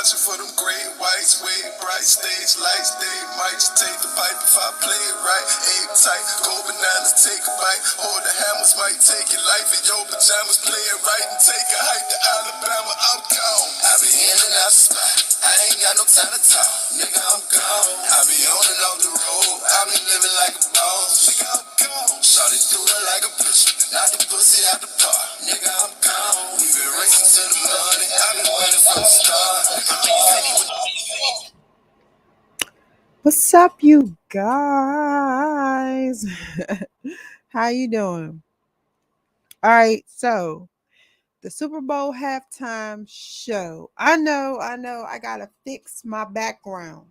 watching for them great whites, way bright stage lights. They might just take the pipe if I play it right. Aim tight, go bananas, take a bite. Hold the hammers, might take your life in your pajamas. Play it right and take a hike to Alabama. I'm gone. I be in and out the spot. I ain't got no time to talk. Nigga, I'm gone. I be on and off the road. I be living like a boss. Nigga, I'm gone. Shawty do it like a pistol. Knock the pussy out the park. Nigga, I'm gone. We been racing to the money. I been waiting from the start. What's up, you guys? How you doing? All right, so the Super Bowl halftime show. I know, I gotta fix my background.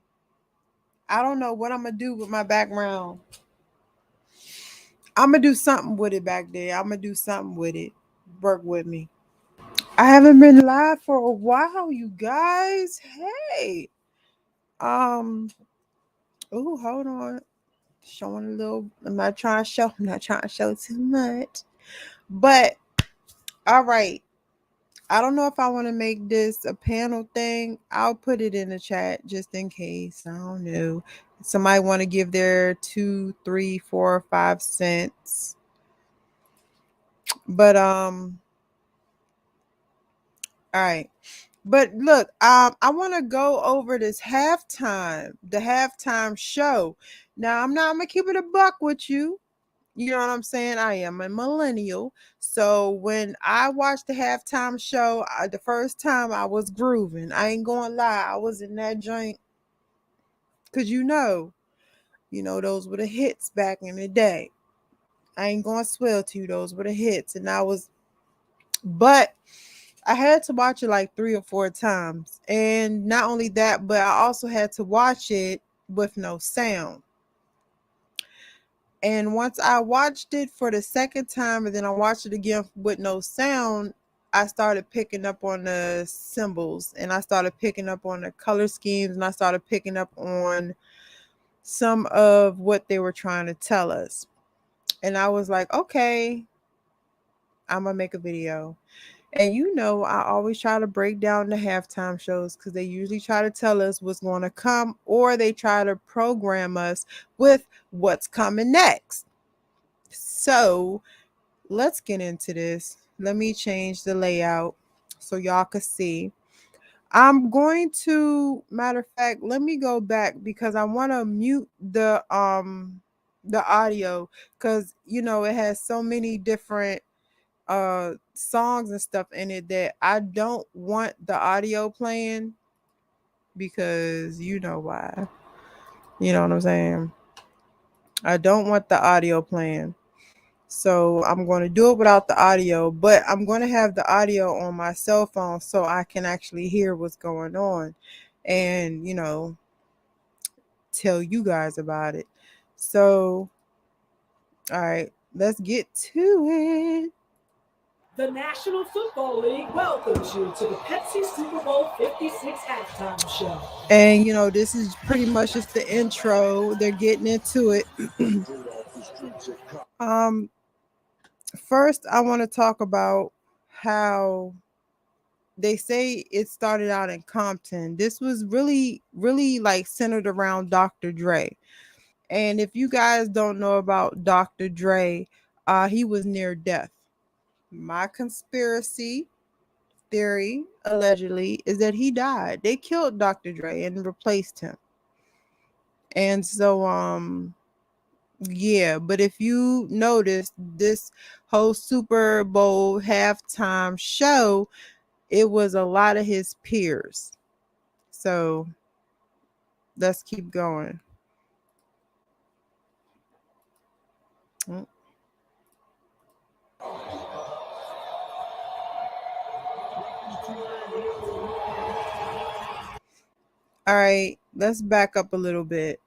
I don't know what I'm gonna do with my background. I'm gonna do something with it back there. I'm gonna do something with it. Work with me. I haven't been live for a while, you guys. Hey. Oh, hold on. Showing a little. I'm not trying to show too much. But all right. I don't know if I want to make this a panel thing. I'll put it in the chat just in case. I don't know. Somebody want to give their 2, 3, 4, 5 cents. But all right. But look, I want to go over this the halftime show. Now I'm gonna keep it a buck with you. You know what I'm saying? I am a millennial. So when I watched the halftime show, the first time I was grooving. I ain't gonna lie, I was in that joint. Cause those were the hits back in the day. I ain't gonna swear to you, those were the hits. But I had to watch it like 3 or 4 times. And not only that, but I also had to watch it with no sound. And once I watched it for the second time and then I watched it again with no sound, I started picking up on the symbols and I started picking up on the color schemes and I started picking up on some of what they were trying to tell us. And I was like, okay, I'm going to make a video. And I always try to break down the halftime shows because they usually try to tell us what's going to come or they try to program us with what's coming next. So let's get into this. Let me change the layout so y'all can see. I'm going to, matter of fact, let me go back because I want to mute the audio because it has so many different songs and stuff in it that I don't want the audio playing because you know why. You know what I'm saying? I don't want the audio playing. So I'm going to do it without the audio, but I'm going to have the audio on my cell phone so I can actually hear what's going on and, tell you guys about it. So, all right, let's get to it. The National Football League welcomes you to the Pepsi Super Bowl 56 halftime show. And, this is pretty much just the intro. They're getting into it. First, I want to talk about how they say it started out in Compton. This was really, really like centered around Dr. Dre. And if you guys don't know about Dr. Dre, he was near death. My conspiracy theory, allegedly, is that he died. They killed Dr. Dre and replaced him. And so, yeah, but if you notice this whole Super Bowl halftime show, it was a lot of his peers. So let's keep going. All right, let's back up a little bit.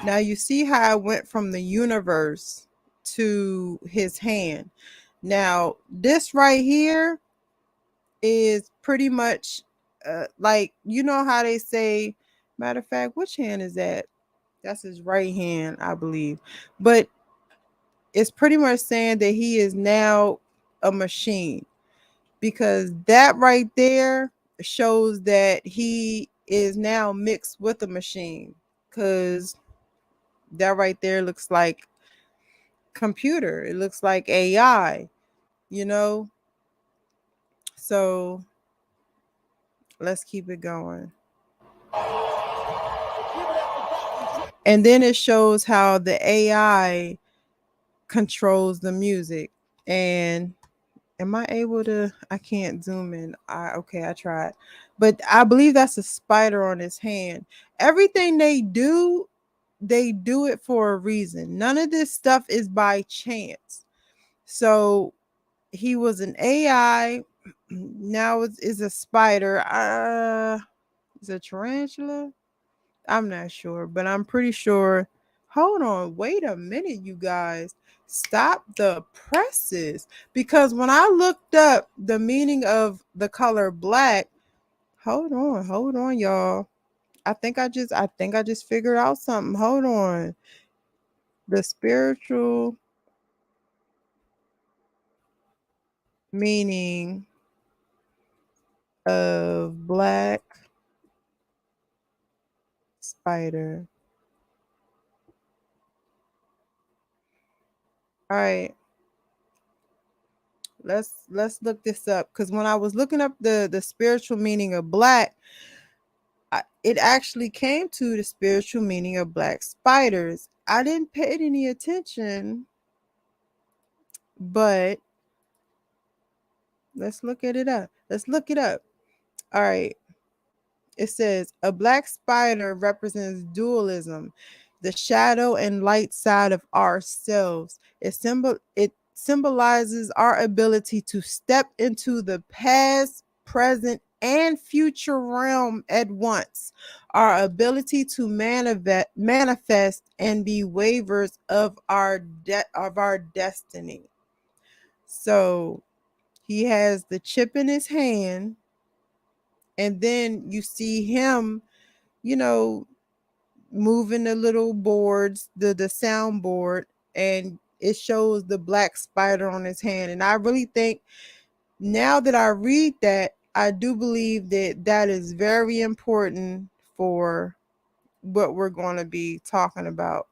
Now you see how I went from the universe to his hand. Now this right here is pretty much like, how they say, matter of fact, which hand is that? That's his right hand, I believe. But it's pretty much saying that he is now a machine because that right there shows that he is now mixed with a machine, because that right there looks like computer. It looks like AI, you know? So let's keep it going. And then it shows how the AI controls the music. And am I able to? I can't zoom in. Okay, I tried. But I believe that's a spider on his hand. Everything they do it for a reason. None of this stuff is by chance. So he was an AI. Now it's a spider. Is a tarantula? I'm not sure, but I'm pretty sure. Hold on, wait a minute, you guys. Stop the presses. Because when I looked up the meaning of the color black, hold on, y'all. I think I just figured out something. Hold on. The spiritual meaning of black spider. All right. Let's look this up, because when I was looking up the spiritual meaning of black, it actually came to the spiritual meaning of black spiders. I didn't pay it any attention, but let's look at it up. Let's look it up. All right. It says a black spider represents dualism, the shadow and light side of ourselves. It symbolizes our ability to step into the past, present, and future realm at once. Our ability to manifest and be waivers of our destiny. So he has the chip in his hand, and then you see him, you know, moving the little boards, the soundboard, and it shows the black spider on his hand. And I really think, now that I read that, I do believe that that is very important for what we're going to be talking about.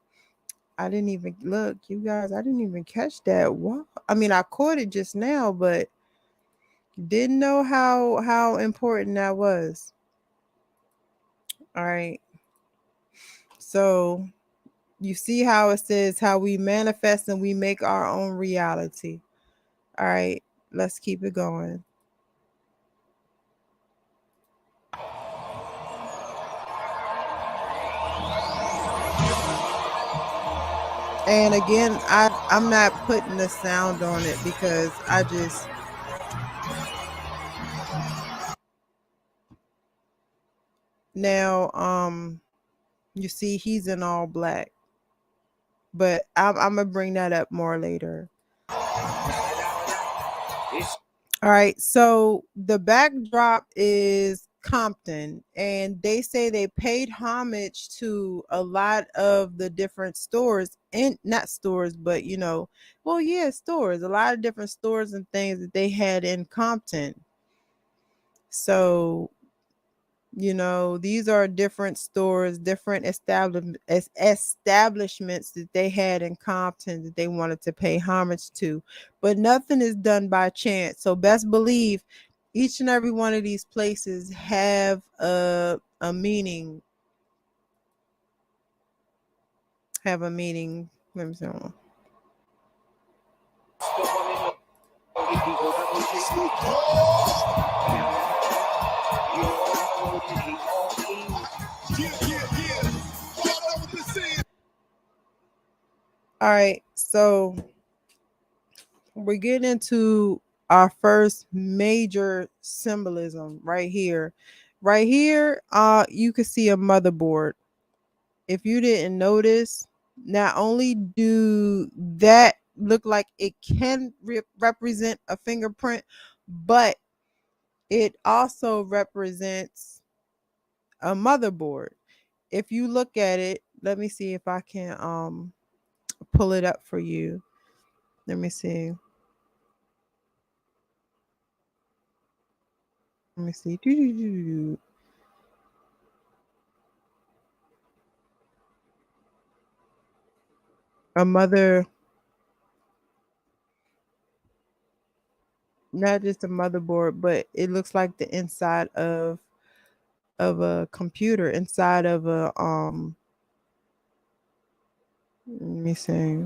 I didn't even look, you guys, I didn't even catch that. What? I mean, I caught it just now, but didn't know how important that was. All right. So you see how it says how we manifest and we make our own reality. All right, let's keep it going. And again, I'm not putting the sound on it because I just now you see he's in all black, but I'm gonna bring that up more later. All right, so the backdrop is Compton, and they say they paid homage to a lot of the different stores, and not stores, but well, yeah, stores, a lot of different stores and things that they had in Compton. So these are different stores, different establishments that they had in Compton that they wanted to pay homage to. But nothing is done by chance. So best believe each and every one of these places have a meaning. Have a meaning. Let me see. All right, so we're getting into our first major symbolism right here. Right here, you can see a motherboard. If you didn't notice, not only do that look like it can represent a fingerprint, but it also represents a motherboard. If you look at it, let me see if I can pull it up for you. Let me see. Let me see. A mother, not just a motherboard, but it looks like the inside of a computer, inside of a let me see.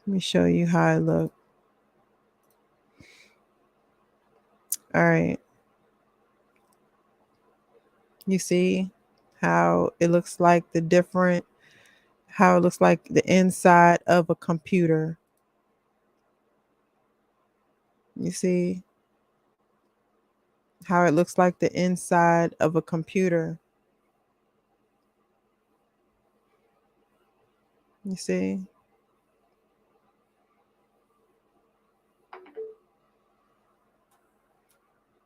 Let me show you how it looks. All right. You see how it looks like how it looks like the inside of a computer. You see how it looks like the inside of a computer. You see?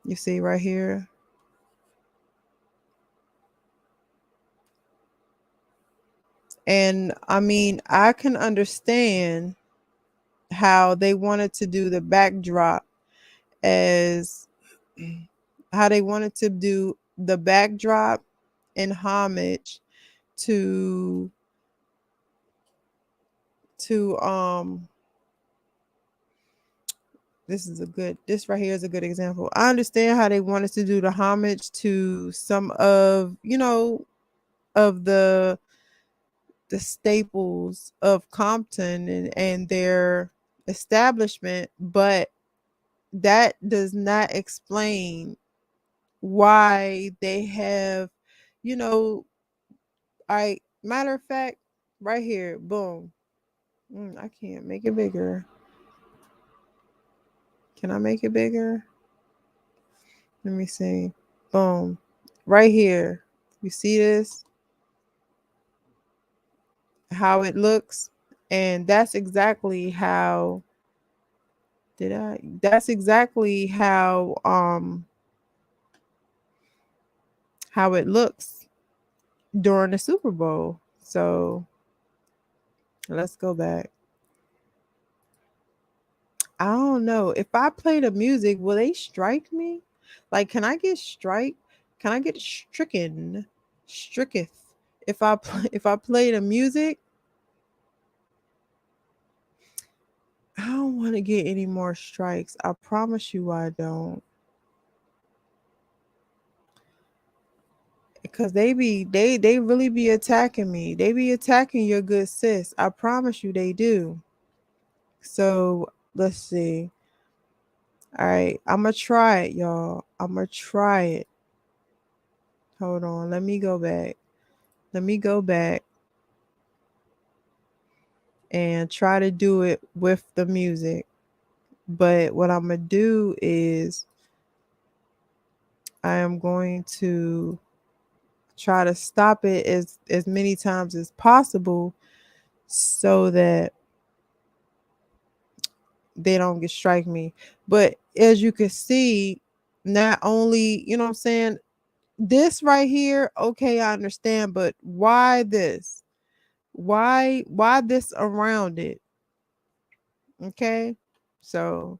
You see right here? And I mean, I can understand how they wanted to do the backdrop as how they wanted to do the backdrop in homage to this right here is a good example. I understand how they wanted to do the homage to some of, of the staples of Compton and their establishment, but that does not explain why they have, matter of fact, right here, boom. I can't make it bigger. Can I make it bigger? Let me see. Boom. Right here. You see this? How it looks? And that's exactly how that's exactly how it looks during the Super Bowl. So let's go back. I don't know. If I play the music, will they strike me? Like, can I get strike? Can I get stricken? Stricketh. If I play the music? I don't want to get any more strikes. I promise you I don't. Because they really be attacking me. They be attacking your good sis. I promise you they do. So let's see. All right, I'm gonna try it, y'all. I'm gonna try it. Hold on, let me go back. Let me go back and try to do it with the music. But what I'm gonna do is I am going to try to stop it as many times as possible so that they don't get strike me. But as you can see, not only, you know what I'm saying, this right here, okay, I understand, but why this? Why this around it? Okay? So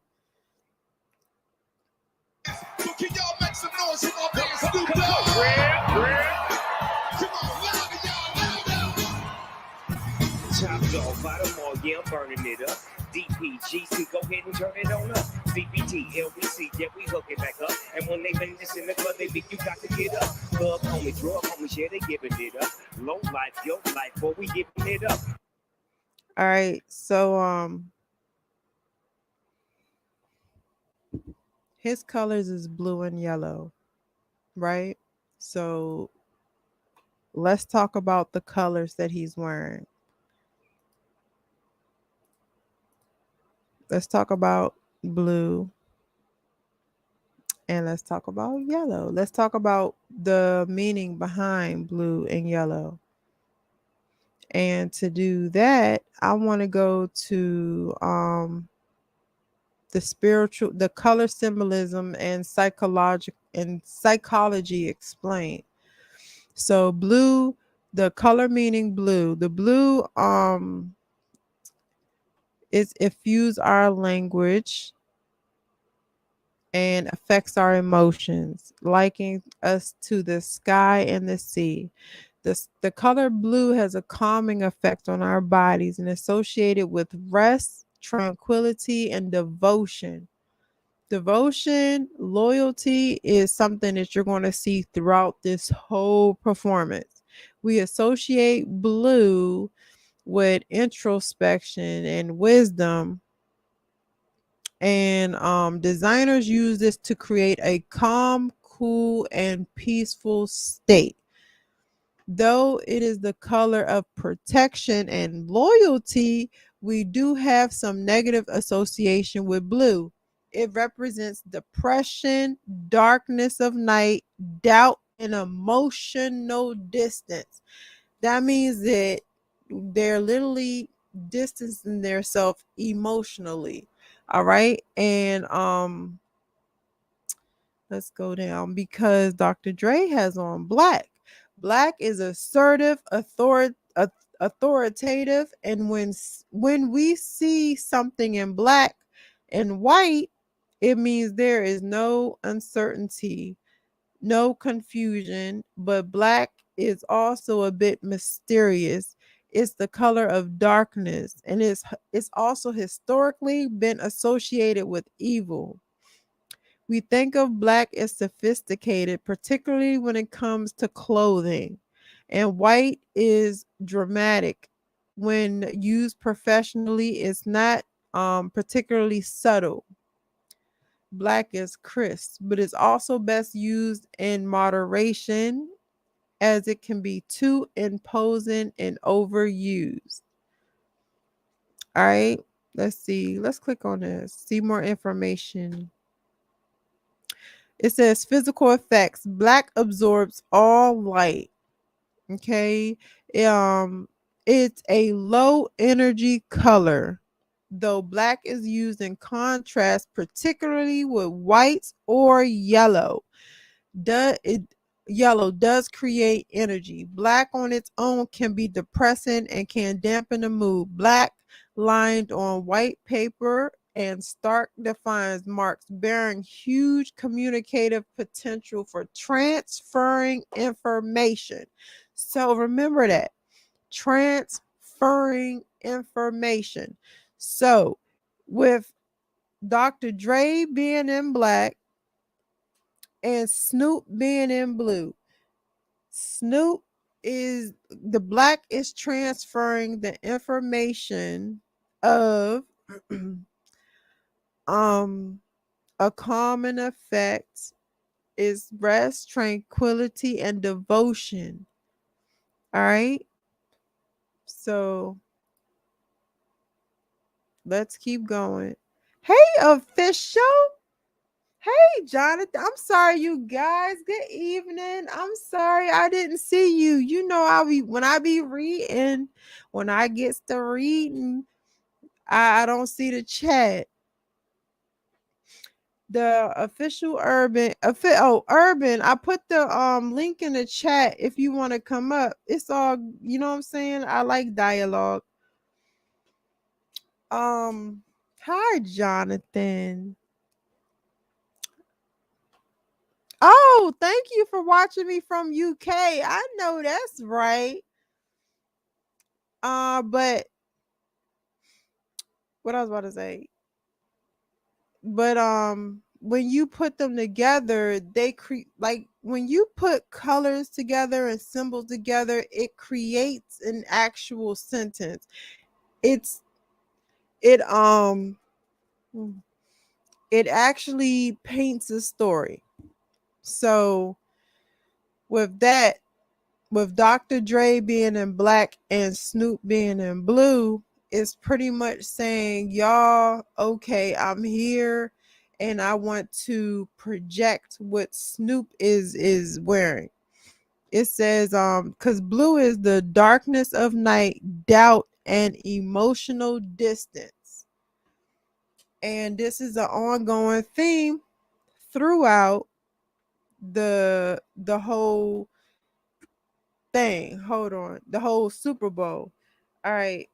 Can y'all make some noise for my man Snoop Dogg? Come on, louder, y'all, louder. Chopped off, I don't know, yeah, I'm burning it up. DPGC, go ahead and turn it on up. CBT, LBC, yeah, we hook it back up. And when they bang this in the club, they think you got to get up. Club homie, drug homie, yeah, they giving it up. Low life, yo life, boy, we giving it up. all right, so his colors is blue and yellow, right? So let's talk about the colors that he's wearing. Let's talk about blue and let's talk about yellow. Let's talk about the meaning behind blue and yellow. And to do that, I want to go to the color symbolism and psychology explained. So blue, the color meaning blue. The blue It fuels our language and affects our emotions, likening us to the sky and the sea. The color blue has a calming effect on our bodies and associated with rest, tranquility, and devotion. Devotion, loyalty is something that you're going to see throughout this whole performance. We associate blue with introspection and wisdom, and designers use this to create a calm, cool, and peaceful state. Though it is the color of protection and loyalty, we do have some negative association with blue. It represents depression, darkness of night, doubt, and emotional distance. That means that they're literally distancing themselves emotionally. All right. And let's go down because Dr. Dre has on black. Black is assertive, authoritative, and when we see something in black and white, it means there is no uncertainty, no confusion, but black is also a bit mysterious. It's the color of darkness, and it's also historically been associated with evil. We think of black as sophisticated, particularly when it comes to clothing, and white is dramatic. When used professionally, it's not particularly subtle. Black is crisp, but it's also best used in moderation as it can be too imposing and overused. All right, let's see. Let's click on this. See more information. It says physical effects. Black absorbs all light. Okay. Um, it's a low energy color. Though black is used in contrast, particularly with whites or yellow. It yellow does create energy. Black on its own can be depressing and can dampen the mood. Black lined on white paper and stark defines marks bearing huge communicative potential for transferring information. So remember that, transferring information. So with Dr. Dre being in black and Snoop being in blue, Snoop is the black is transferring the information of a common effect is rest, tranquility, and devotion. All right. So let's keep going. Hey, official. Hey, Jonathan. I'm sorry, you guys. Good evening. I'm sorry I didn't see you. You know, when I be reading, when I gets to reading, I don't see the chat. The official Urban. I put the link in the chat if you want to come up. It's all, you know what I'm saying? I like dialogue. Hi, Jonathan. Oh, thank you for watching me from UK. I know that's right. But what I was about to say. But when you put them together, they create, like when you put colors together and symbols together, it creates an actual sentence. It's it it actually paints a story. So with that, with Dr. Dre being in black and Snoop being in blue, it's pretty much saying, y'all, okay, I'm here and I want to project what Snoop is wearing. It says, because blue is the darkness of night, doubt, and emotional distance. And this is an ongoing theme throughout the whole thing. Hold on. The whole Super Bowl. All right.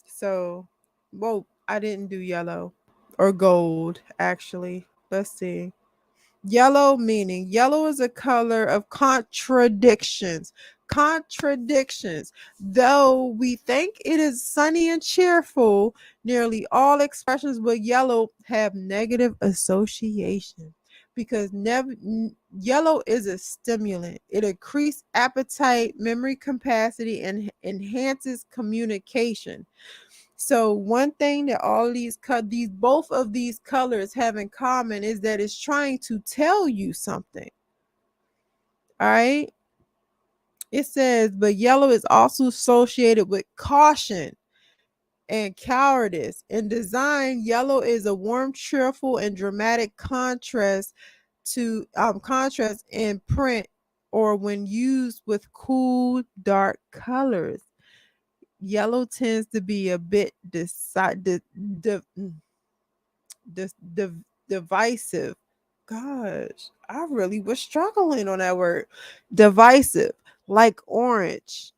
So, whoa. I didn't do yellow or gold, actually. Let's see. Yellow meaning yellow is a color of contradictions. Contradictions. Though we think it is sunny and cheerful, nearly all expressions with yellow have negative association because yellow is a stimulant. It increases appetite, memory capacity, and enhances communication. So one thing that all these both of these colors have in common is that it's trying to tell you something. All right. It says, but yellow is also associated with caution and cowardice. In design, yellow is a warm, cheerful, and dramatic contrast in print or when used with cool, dark colors. Yellow tends to be a bit divisive. Gosh, I really was struggling on that word. Divisive, like orange.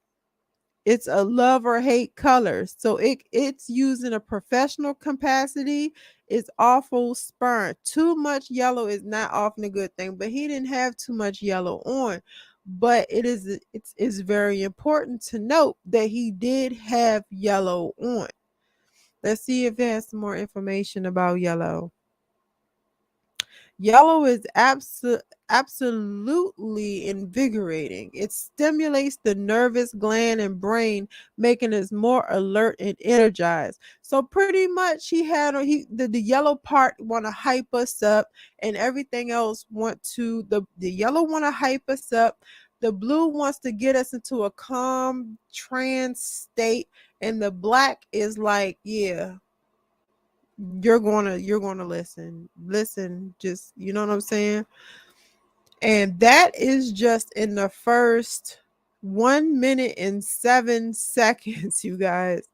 It's a love or hate color. So it's used in a professional capacity. It's awful spurned. Too much yellow is not often a good thing, but he didn't have too much yellow on. But it's very important to note that he did have yellow on. Let's see if it has some more information about yellow. Yellow is absolutely invigorating. It stimulates the nervous gland and brain, making us more alert and energized. So pretty much the yellow part want to hype us up, and everything else the yellow want to hype us up. The blue wants to get us into a calm trance state, and the black is like, yeah, you're gonna listen, just, you know what I'm saying. And that is just in the first 1 minute and 7 seconds. You guys,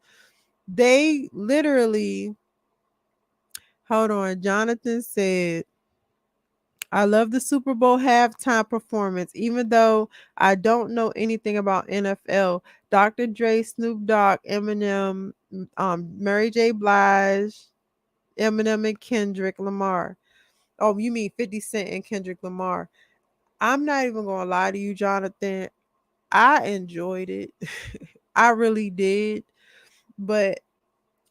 they literally, hold on, Jonathan said, I love the Super Bowl halftime performance, even though I don't know anything about NFL. Dr. Dre, Snoop Dogg, Eminem, Mary J. Blige, Eminem, and Kendrick Lamar. Oh, you mean 50 Cent and Kendrick Lamar. I'm not even going to lie to you, Jonathan. I enjoyed it. I really did. But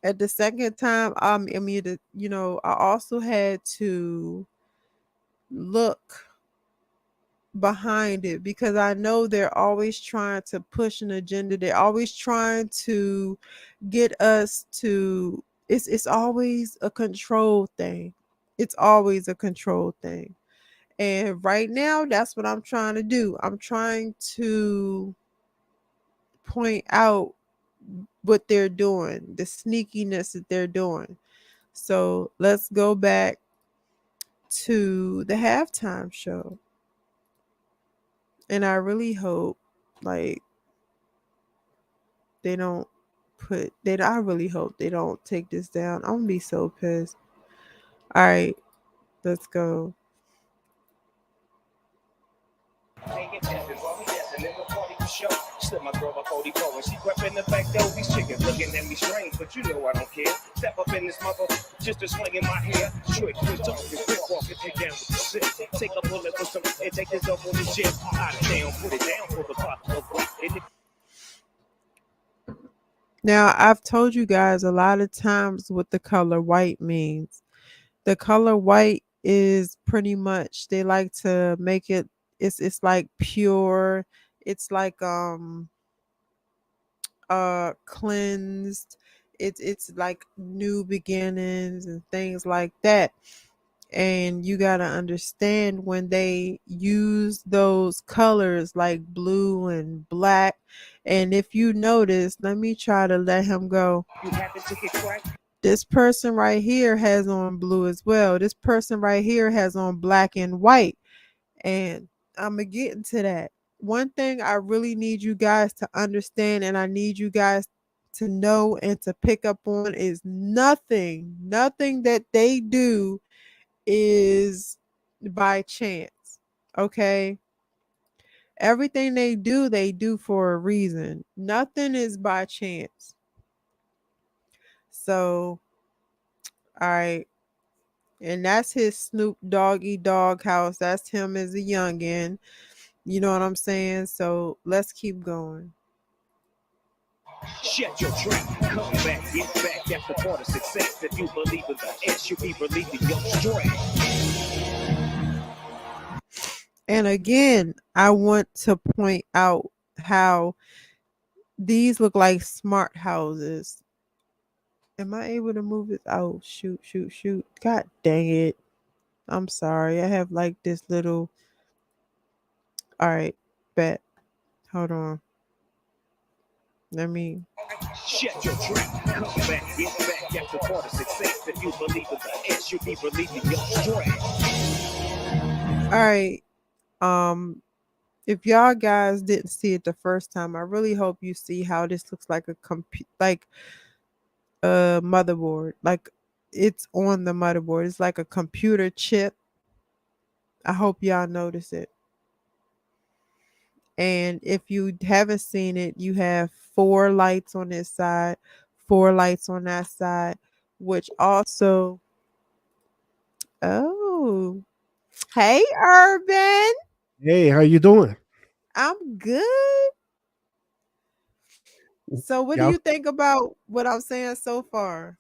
at the second time, I also had to look behind it because I know they're always trying to push an agenda. They're always trying to get us to, it's always a control thing. It's always a control thing. And right now, that's what I'm trying to do. I'm trying to point out what they're doing, the sneakiness that they're doing. So let's go back to the halftime show. And I really hope, like, I really hope they don't take this down. I'm gonna be so pissed. All right, let's go. Slip my girl a 44 and she crept in the back door. These chickens looking at me strange, but you know I don't care. Step up in this mother, just a swing in my hair. Straight twist off and quick walk and take down with the sit. Take a bullet for some and take this up on the shit. Out of town, put it down for the pop. Now, I've told you guys a lot of times what the color white means. The color white is pretty much, they like to make it, it's like pure, it's like cleansed, it's like new beginnings and things like that. And you got to understand when they use those colors like blue and black. And if you notice, let me try to let him go. This person right here has on blue as well. This person right here has on black and white. And I'm going to get into that. One thing I really need you guys to understand, and I need you guys to know and to pick up on, is nothing that they do is by chance. Okay? Everything they do for a reason. Nothing is by chance. So All right. And that's his Snoop Doggy Dog house. That's him as a youngin'. You know what I'm saying? So let's keep going. Shut your trap, come back, get back. That's the part of success. If you believe in the S, you be relieving your stress. And again, I want to point out how these look like smart houses. Am I able to move it? Oh, shoot, shoot, shoot. God dang it. I'm sorry. I have like this little. All right, bet. Hold on. Let me. Shut your trap, come back, get back. That's the part of success. If you believe in the S, you be relieving your stress. All right. If y'all guys didn't see it the first time, I really hope you see how this looks like like a motherboard. Like it's on the motherboard. It's like a computer chip. I hope y'all notice it. And if you haven't seen it, you have 4 lights on this side, 4 lights on that side, which also oh, hey Urban. Hey, how you doing? I'm good. So what do Yeah. you think about what I'm saying so far?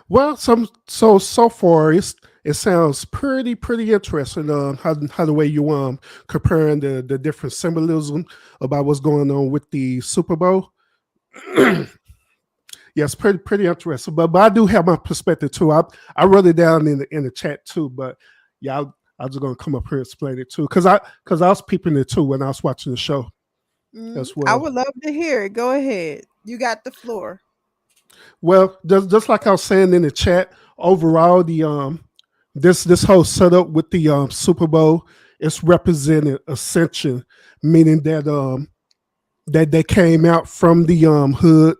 Well, so far it sounds pretty interesting. How the way you comparing the different symbolism about what's going on with the Super Bowl. Yes, pretty interesting. But I do have my perspective too. I wrote it down in the chat too. But yeah, I was gonna come up here and explain it too because I was peeping it too when I was watching the show as I well. would love to hear it. Go ahead. You got the floor. Well, just like I was saying in the chat, overall this whole setup with the Super Bowl is representing ascension, meaning that they came out from the hood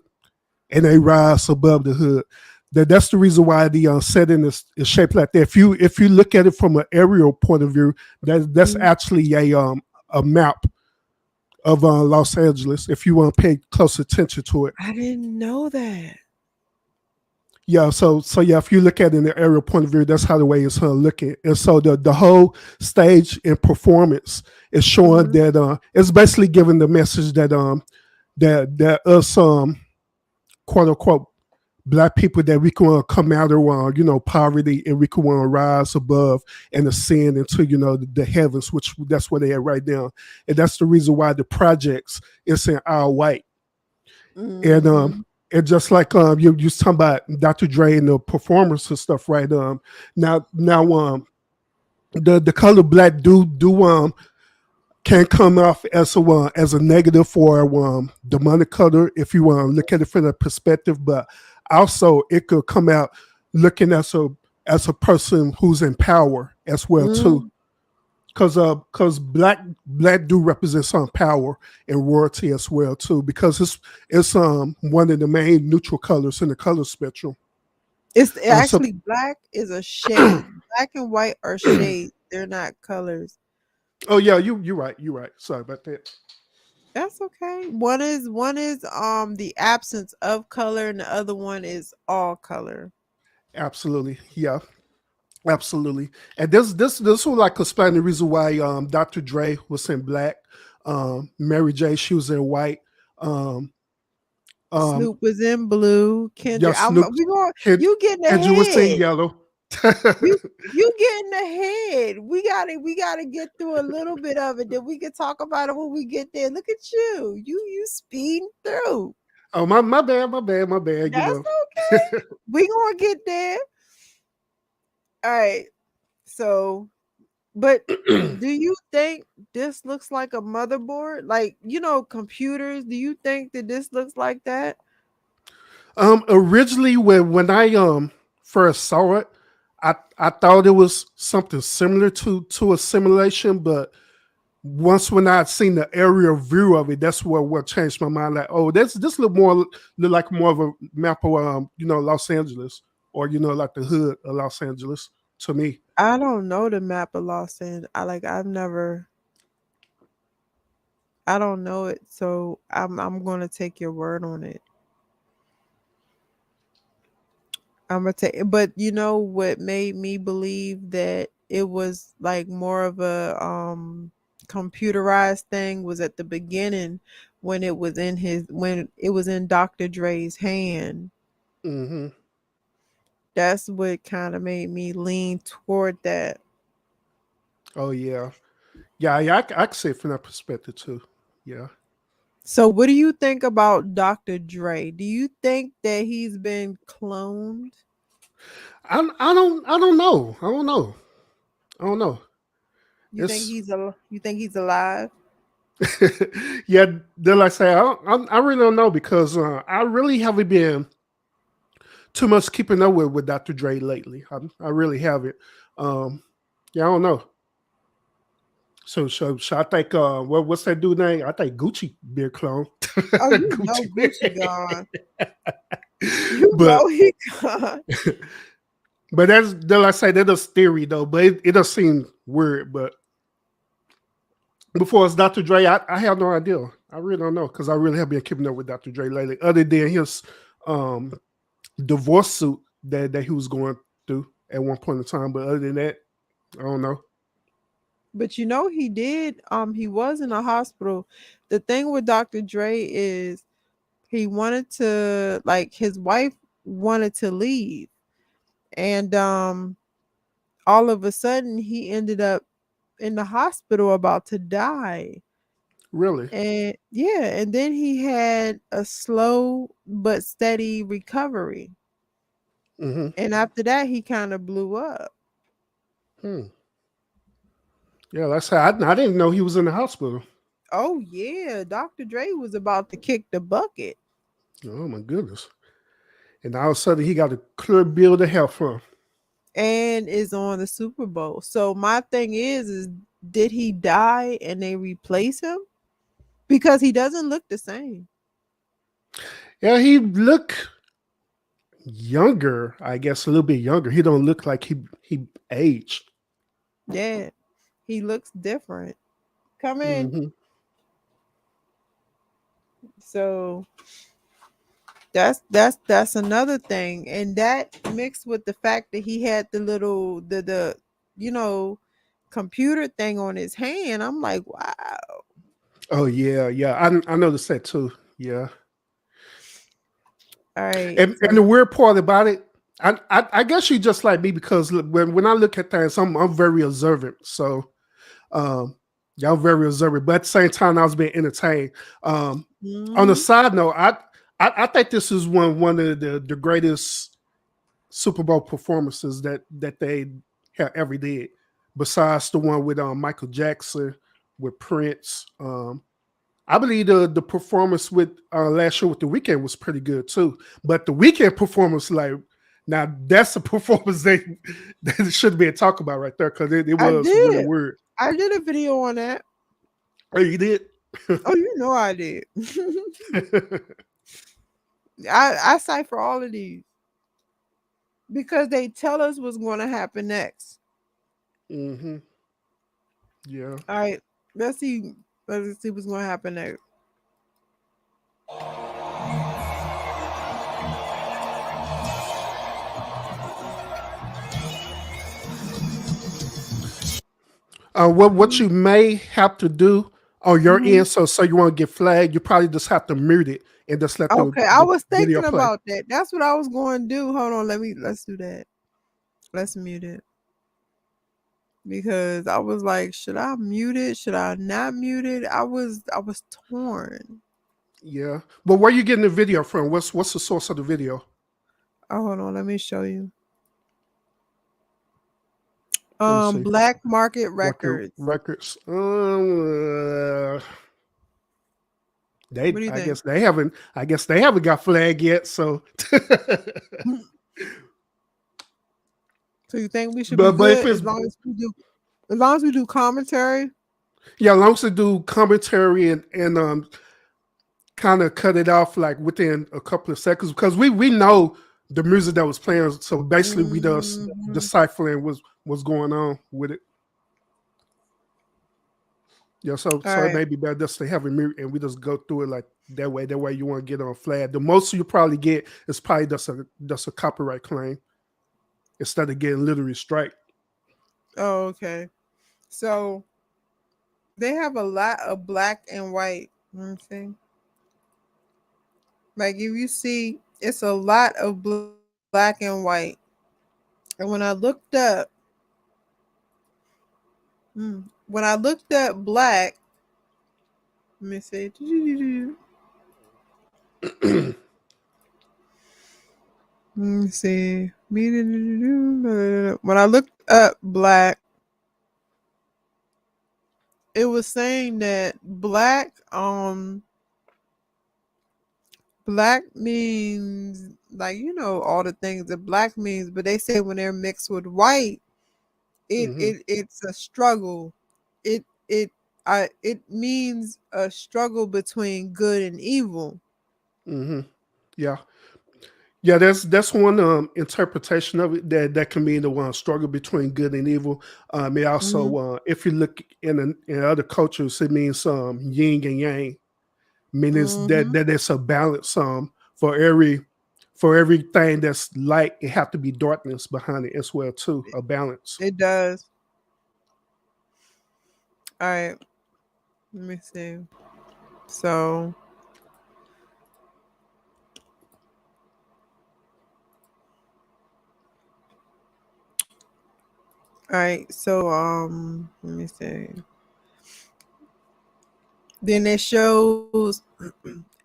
and they rise above the hood. That's the reason why the setting is shaped like that. If you look at it from an aerial point of view, that's Mm, actually a map of Los Angeles. If you want to pay close attention to it. I didn't know that. Yeah, so yeah, if you look at it in the aerial point of view, that's how the way it's looking. And so the whole stage and performance is showing Mhm. that it's basically giving the message that us quote unquote black people that we can come out of poverty and we can rise above and ascend into the heavens, which that's where they are right now. And that's the reason why the projects is in all white. And Mhm. and just like you was talking about Dr. Dre and the performance and stuff, right? Now the color black do can come off as a negative for demonic color if you want to look at it from that perspective, but also it could come out looking as a person who's in power as well too. Mm. Because black do represent some power and royalty as well too, because it's one of the main neutral colors in the color spectrum. It's So actually black is a shade. Black and white are shades. They're not colors. oh yeah, you're right. Sorry about that. That's okay. One is the absence of color and the other one is all color. Absolutely, yeah, absolutely. And this will like explain the reason why Dr. Dre was in black, Mary J she was in white, um, um, Snoop was in blue. yeah, Kendrick, Snoop, we going. Kid, You getting Kendrick was in ahead. yellow. You getting ahead. We gotta get through a little bit of it. Then we can talk about it when we get there. Look at you. You speeding through. Oh my bad. That's okay. We gonna get there. All right. So, but do you think this looks like a motherboard? Like, computers, do you think that this looks like that? Originally when I first saw it, I thought it was something similar to a simulation, but once when I'd seen the aerial view of it, that's what changed my mind. Like, oh, this look like more of a map of Los Angeles, or like the hood of Los Angeles to me. I don't know the map of Los Angeles. I don't know it, so I'm gonna take your word on it. I'm gonna take, but you know what made me believe that it was like more of a computerized thing was at the beginning when it was in Dr. Dre's hand. Mm-hmm. That's what kind of made me lean toward that. Oh yeah, yeah. I can see it from that perspective too. Yeah. So what do you think about Dr. Dre? Do you think that he's been cloned? I don't know. I don't know. I don't know. It's You think he's alive? yeah. Then like I say, I really don't know because I really haven't been too much keeping up with Dr. Dre lately. I really haven't. Yeah, I don't know. So I think what's that dude name? I think Gucci beer clone. Oh, you know Gucci. Gucci gone. You but know he gone. but that's like I say that is theory though. But it does seem weird. But before it's Dr. Dre, I have no idea. I really don't know because I really have been keeping up with Dr. Dre lately. Other than his um, divorce suit that he was going through at one point in time. But other than that, I don't know. But you know he was in a hospital. The thing with Dr. Dre is he wanted to like his wife wanted to leave. And all of a sudden he ended up in the hospital about to die. Really. And yeah, and then he had a slow but steady recovery. Mm-hmm. And after that he kind of blew up. Hmm. Yeah, that's how I didn't know he was in the hospital. Oh yeah, Dr. Dre was about to kick the bucket. Oh my goodness. And all of a sudden he got a clear bill to health from. And is on the Super Bowl. So my thing is did he die and they replace him? Because he doesn't look the same. Yeah, he look younger, I guess a little bit younger. He don't look like he aged. Yeah, he looks different. Come in. Mm-hmm. So that's another thing, and that mixed with the fact that he had the little the you know computer thing on his hand. I'm like, wow. Oh yeah, yeah. I noticed that too. Yeah. All right. And the weird part about it, I guess you just like me because when I look at things, I'm very observant. So y'all very observant, but at the same time, I was being entertained. On a side note, I think this is one of the greatest Super Bowl performances that they have ever did. Besides the one with Michael Jackson, with Prince. I believe the performance with last year with The Weeknd was pretty good too. But the Weeknd performance, like now, that's a performance that should be talked about right there because it was really weird. I did a video on that. Oh, you did? Oh, you know I did. I cipher all of these because they tell us what's going to happen next. Mm-hmm. Yeah. All right, let's see what's going to happen next. What you may have to do on your end, so you won't get flagged, you probably just have to mute it and just let Okay, the I was video thinking play. about that. That's what I was going to do. Hold on, let's do that. Let's mute it. Because I was like, should I mute it? Should I not mute it? I was torn. Yeah. But where you getting the video from? What's the source of the video? Oh, hold on, let me show you. Let me see. Black Market Records. Records. What do you I think? guess they haven't got flagged yet. So So you think we should But be if good it's- as long as we do commentary? yeah, as long as they do commentary and kind of cut it off like within a couple of seconds because we know the music that was playing. So basically, we just deciphering what's going on with it. Yeah, so All it right. may be better just to have a mute and we just go through it like that way. That way you want to get on flag. The most you probably get is probably just a copyright claim instead of getting literally strike. Oh, okay. So they have a lot of black and white. Let me see. Like if you see, it's a lot of black and white. And when I looked up black, let me see. Let me see. When I looked up black, it was saying that black means like all the things that black means, but they say when they're mixed with white, it's a struggle. It means a struggle between good and evil. Mm-hmm. Yeah. Yeah, that's one interpretation of it that can mean the one struggle between good and evil. It Mm-hmm. also, if you look in other cultures, it means yin and yang, meaning Mm-hmm. that it's a balance. For everything that's light, it have to be darkness behind it as well too. A balance. It does. All right. Let me see. So, all right. So, let me see. Then it shows,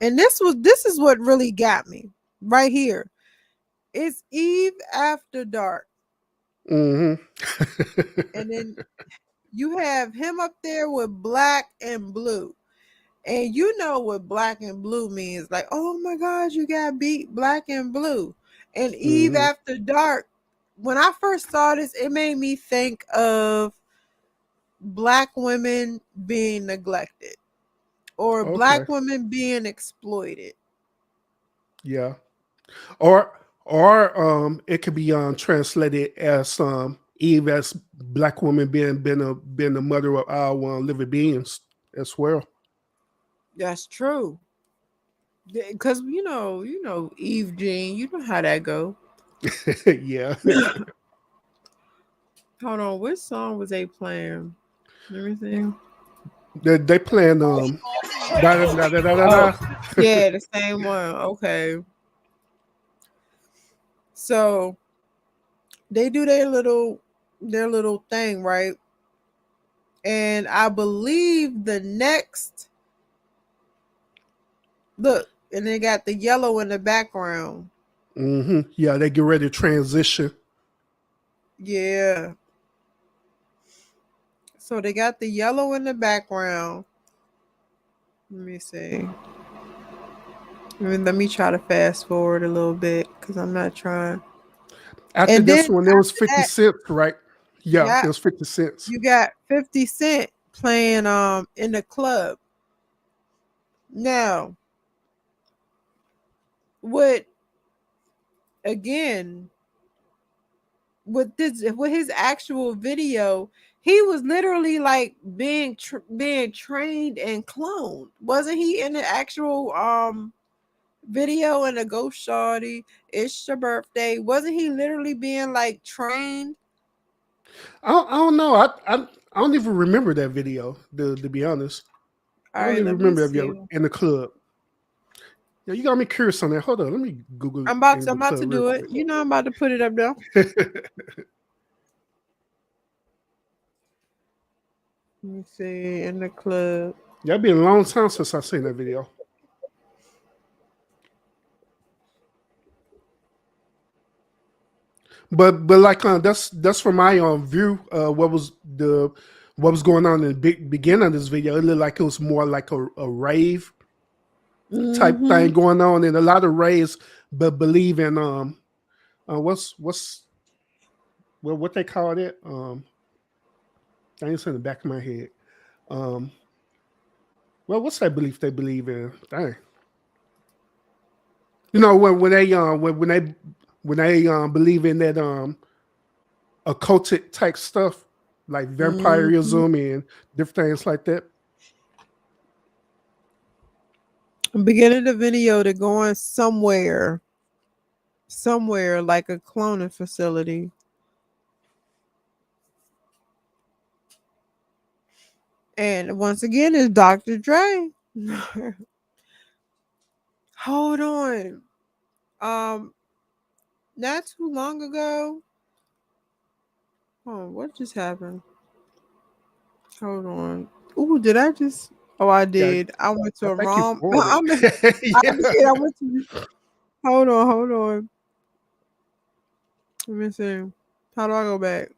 and this is what really got me right here. It's Eve after dark, Mm-hmm. and then you have him up there with black and blue. And you know what black and blue means. Like, oh my gosh, you got beat black and blue. And Eve Mm-hmm. after dark, when I first saw this, it made me think of black women being neglected or Okay. black women being exploited. Yeah. Or it could be translated as Eve as black woman being the mother of our living beings as well. That's true. Because Eve Jean, you know how that go. Yeah. Hold on, which song was they playing? Let me see. They playing da, da, da, da, da, Oh, da. yeah, the same one. Okay. So they do their little thing, right? And I believe the next look, and they got the yellow in the background. Mm-hmm. Yeah, they get ready to transition. Yeah. So they got the yellow in the background. Let me see. Let me try to fast forward a little bit because I'm not trying. After And this then one, there was after 50 that, cents, right? Yeah, yeah, it was 50 cents. you got 50 Cent playing in the club. Now, what again with his actual video, he was literally like being trained and cloned. Wasn't he in the actual video in the Ghost Shorty? It's your birthday. Wasn't he literally being like trained? I don't know. I don't even remember that video, to be honest. I All don't right, even let me remember that see. video in the club. Yeah, you got me curious on that. Hold on, let me Google I'm about in to, the I'm about club to real do it. quick. I'm about to put it up there. Let me see in the club. Yeah, it's been a long time since I seen that video. But like that's from my view. What was going on in the beginning of this video? It looked like it was more like a rave type Mm-hmm. thing going on, and a lot of raves but believe in what's what they call it. Things in the back of my head. Um, well, what's that belief they believe in? Dang. You know when they believe in that occultic type stuff like Mm-hmm. vampirism and different things like that. Beginning the video, they're going somewhere like a cloning facility. And once again, it's Dr. Dre. Hold on. Not too long ago. Oh, what just happened? Hold on. Ooh, did I just? Oh, I Yeah, did. I went to I a think you wrong. forwarded. I Yeah. did. I went to. Hold on. Let me see. How do I go back?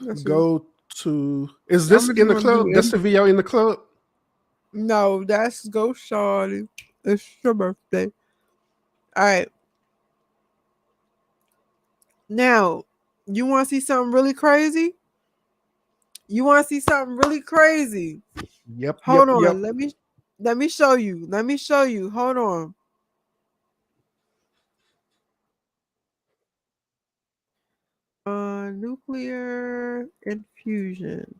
Let's see. Go to. Is I'm this just in the gonna do club? That's it. the video in the club. No, that's Go Shawty. It's your birthday. All right. Now, you want to see something really crazy? You want to see something really crazy? Yep, Hold yep, on. yep. Let me show you. Let me show you. Hold on. Nuclear infusion.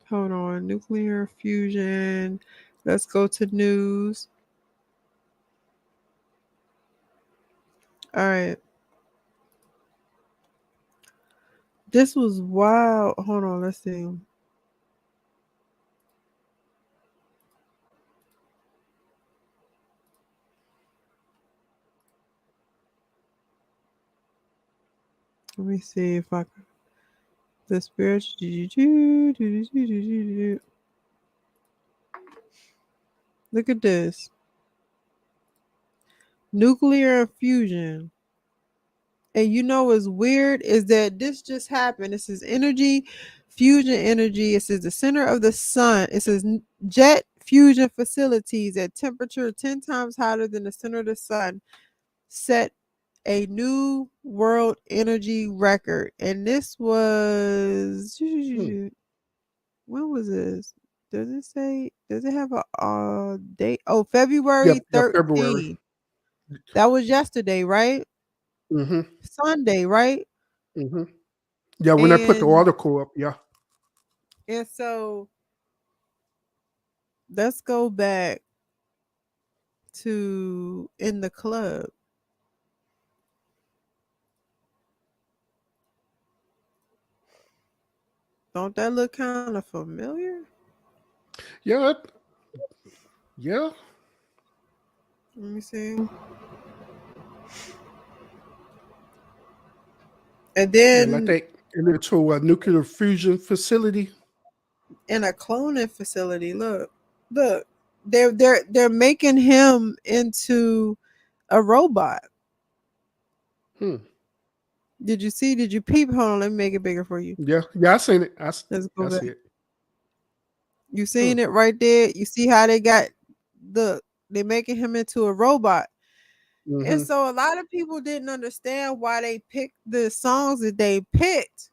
Hold on. Nuclear fusion. Let's go to news. All right. This was wild. Hold on. Let's see. Let me see if I can. The spiritual. Look at this. Nuclear infusion. And you know what's weird is that this just happened. This is energy, fusion energy. It says the center of the sun. It says jet fusion facilities at temperature 10 times hotter than the center of the sun set a new world energy record. And this was when was this? Does it say? Does it have a date? Oh, February Yep, yep. February. 13th. That was yesterday, right? Mm-hmm. Sunday, right? Mm-hmm. Yeah, when I put the And article up, yeah. so let's go back to In the Club. Don't that look kind of familiar? Yeah, yeah. Let me see. And Yeah, like then they into a nuclear fusion facility. in a cloning facility, look, they're making him into a robot. Hmm. Did you see? Did you peep? Hold on, let me make it bigger for you. Yeah, yeah. I seen it. Let's go I back. see it. You Hmm. seen it right there? You see how they got they're making him into a robot. And Mm-hmm. so a lot of people didn't understand why they picked the songs that they picked.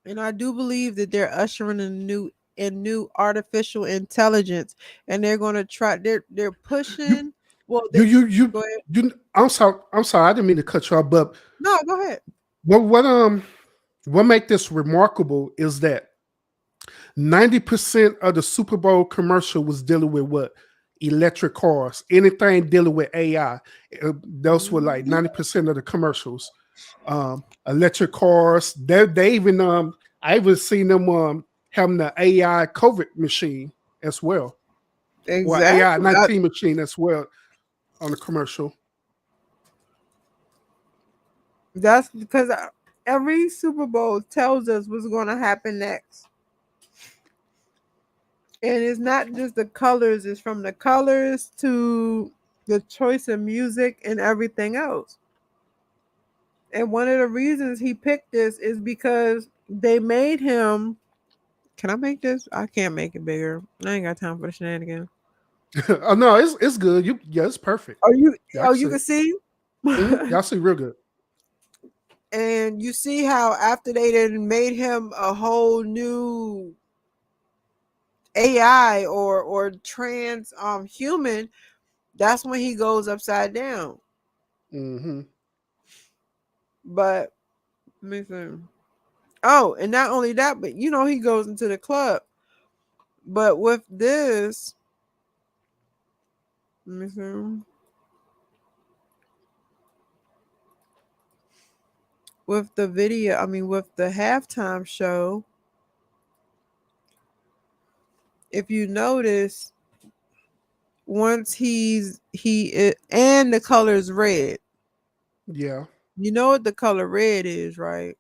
And I do believe that they're ushering a new artificial intelligence, and they're going to try. They're You, pushing. Well, you, they you, you, go ahead. you. I'm sorry. I'm sorry. I didn't mean to cut you off, but No, go ahead. what make this remarkable is that 90% of the Super Bowl commercial was dealing with what? Electric cars. Anything dealing with AI. Those were like Mhm. 90% of the commercials. Electric cars. They even I even seen them having the AI COVID machine as well. Or AI Exactly. 19 machine as well on the commercial. That's because every Super Bowl tells us what's going to happen next. And it's not just the colors, it's from the colors to the choice of music and everything else. And one of the reasons he picked this is because they made him. Can I make this? I can't make it bigger. I ain't got time for the shenanigans. Oh no, it's good. Yeah, it's perfect. Oh, you Yeah, I oh can you see can it. see? Y'all see real good. And you see how after they done made him a whole new AI or trans human, that's when he goes upside down. Hmm. But let me see. Oh, and not only that, but he goes into the club. But with this, let me see. With the video, with the halftime show, if you notice, once and the color is red. Yeah. You know what the color red is, right?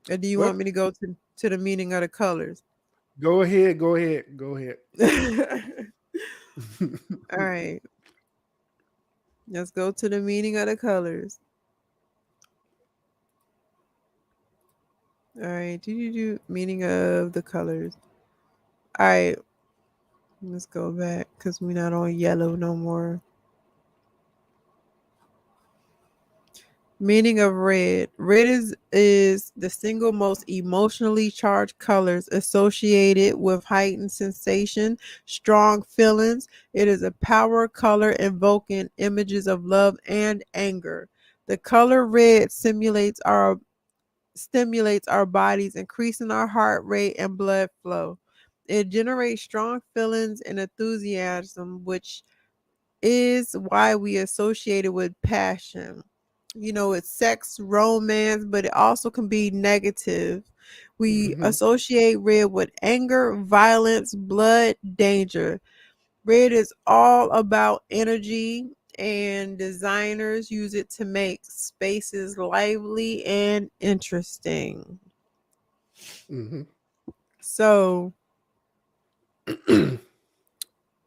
Or do you want What? me to go to the meaning of the colors? Go ahead. Go ahead. Go ahead. All right. Let's go to the meaning of the colors. All right. Do meaning of the colors. All right. Let's go back because we're not on yellow no more. Meaning of red. Red is the single most emotionally charged colors associated with heightened sensation, strong feelings. It is a power color invoking images of love and anger. The color red stimulates our bodies, increasing our heart rate and blood flow. It generates strong feelings and enthusiasm, which is why we associate it with passion. It's sex, romance, but it also can be negative. We Hmm. associate red with anger, violence, blood, danger. Red is all about energy, and designers use it to make spaces lively and interesting. Hmm. So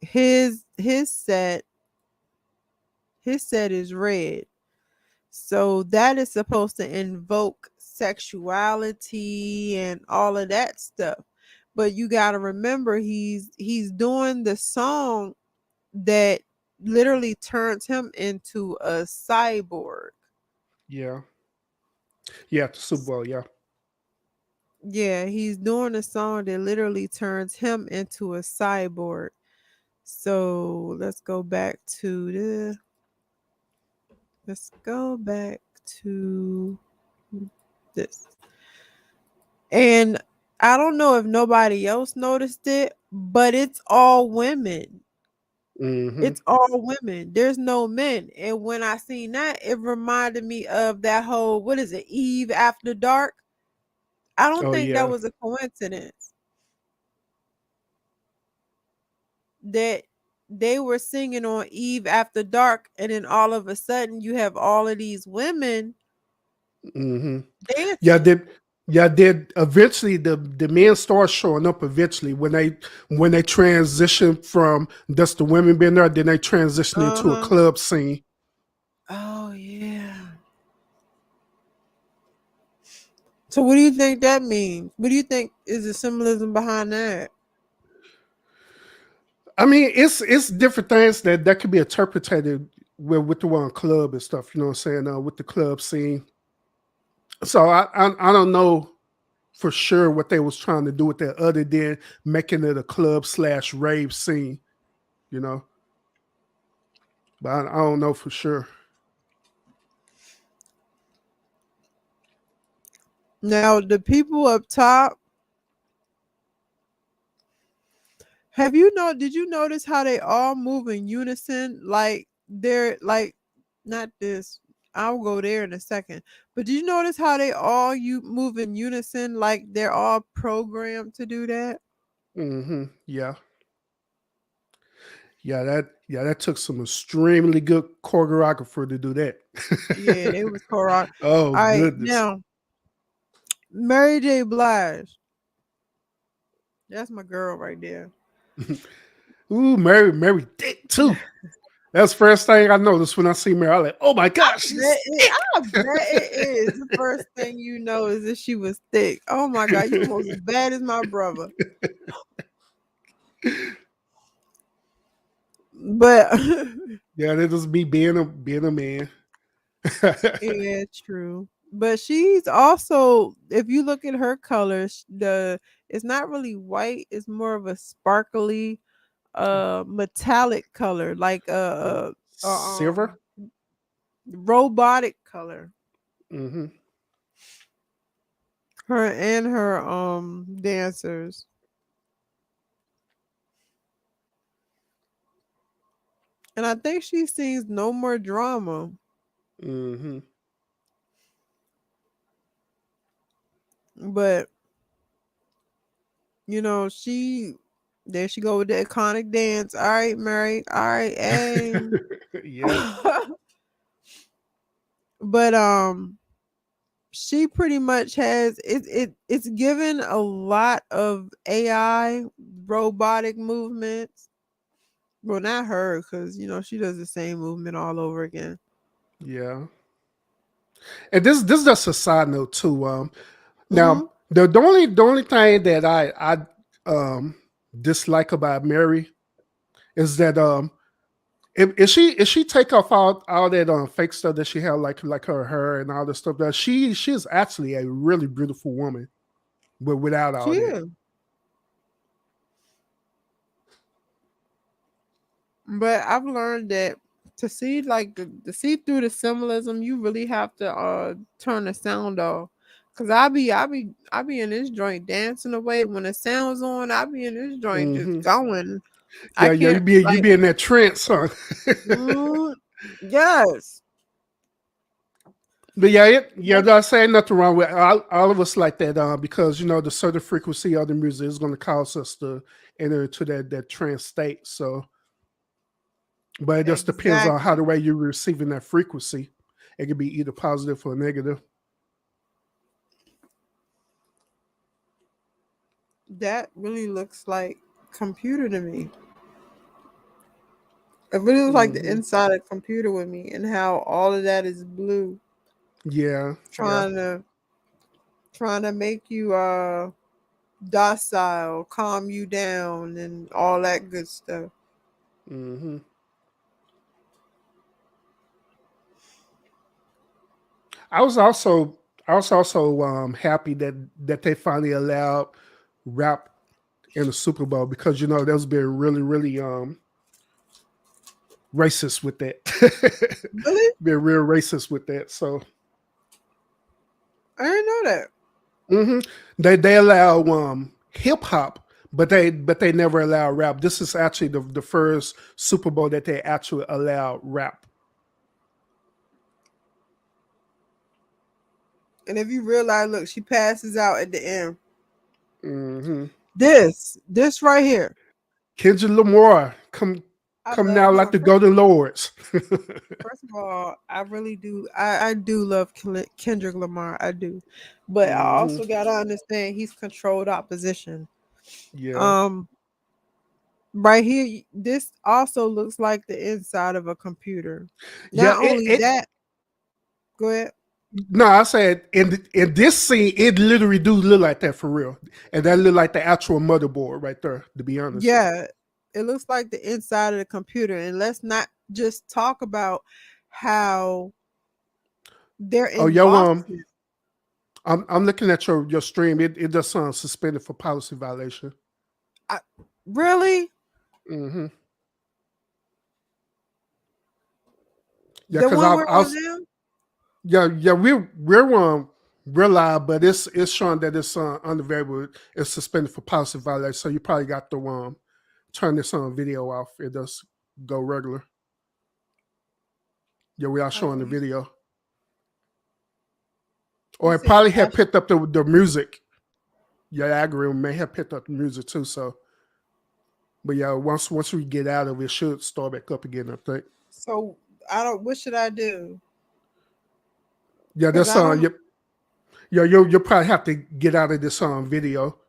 his set is red. So that is supposed to invoke sexuality and all of that stuff. But you got to remember he's doing the song that literally turns him into a cyborg. Yeah. Yeah. The Super Bowl. Yeah. Yeah, he's doing a song that literally turns him into a cyborg. So let's go back to this. And I don't know if nobody else noticed it, but it's all women. Hmm. It's all women. There's no men. And when I seen that, it reminded me of that whole, what is it, Eve After Dark? I don't Oh think that yeah. was a coincidence that they were singing on Eve After Dark, and then all of a sudden you have all of these women Hmm. Yeah. dancing. Did yeah. Did eventually the men start showing up eventually when they transition from just the women being there, then they transition into a Uh-huh. club scene. Oh yeah. So what do you think that means? What do you think is the symbolism behind that? I mean, it's different things that could be interpreted with the one club and stuff. You know what I'm saying? With the club scene. So I don't know for sure what they was trying to do with that, other than making it a club/rave scene. You know, but I don't know for sure. Now the people up top, did you notice how they all move in unison? Like they're like not this. I'll go there in a second. But did you notice how they all you move in unison like they're all programmed to do that? Yeah, yeah that took some extremely good choreographer to do that. Yeah, they was choreo. Oh All right, goodness. now Mary J. Blige. That's my girl right there. Ooh, Mary thick too. That's the first thing I noticed when I see Mary. I like, oh my gosh, she's thick. I bet it is. The first thing you know is that she was thick. Oh my god, you almost as bad as my brother. But Yeah, that just be being a man. yeah, true. But she's also, if you look at her colors, it's not really white. It's more of a sparkly, metallic color, like Silver. robotic color. Mm-hmm. Her and her dancers. And I think she sings No More Drama. Mm-hmm. But you know, there she go with the iconic dance. All right, Mary. All right, hey. Yeah. But she pretty much has it's given a lot of AI robotic movements. Well, not her, because you know she does the same movement all over again. Yeah. And this is just a side note too. Mm-hmm. Now the only thing that I um dislike about Mary is that if she take off all that fake stuff that she had like her hair and all this stuff that she's actually a really beautiful woman, but without all She that. is. But I've learned that to see like the see through the symbolism, you really have to turn the sound off. Cause I be in this joint dancing away. When the sound's on, I be in this joint just Hmm. going. I Yeah, yeah, can't you like be in that trance, huh? mm, yes. But yeah, Yes. there's saying nothing wrong with all of us like that, because the certain frequency of the music is going to cause us to enter into that trance state. So, but it just depends on how Exactly. the way you're receiving that frequency. It could be either positive or negative. That really looks like computer to me. It really looks like the Hmm. inside of a computer with me and how all of that is blue. Yeah, yeah. Trying to make you docile, calm you down, and all that good stuff. Hmm. I was also happy that they finally allowed rap in the Super Bowl because there's been really really racist with that. Really? Been real racist with that. So I didn't know that. hmm they allow hip hop, but they never allow rap. This is actually the first Super Bowl that they actually allow rap. And if you realize, look, she passes out at the end. Hmm. This right here. Kendrick Lamar I come love now you like know. the Golden Lords. First of all, I really do. I do love Kendrick Lamar. I do, but I Hmm. also gotta understand he's controlled opposition. Yeah. Um, right here, this also looks like the inside of a computer. Yeah, Not only that, go ahead. no, I said in this scene, it literally do look like that for real, and that look like the actual motherboard right there. To be honest. Yeah, it looks like the inside of the computer. And let's not just talk about how they're Oh, in yo, boxes. I'm looking at your stream. It does suspended for policy violation. I, really? Hmm. Yeah, The because one we're I on was now? yeah we're live, but it's showing that it's unavailable. It's suspended for policy violation. So you probably got to turn this video off. It does go regular. Yeah, we are Oh, showing the video. you Or it said probably had national. picked up the music. Your algorithm may have picked up the music too. So, but yeah, once we get out of it, should start back up again. I think. So I don't. What should I do? Yeah, Because that's I don't. you'll probably have to get out of this video.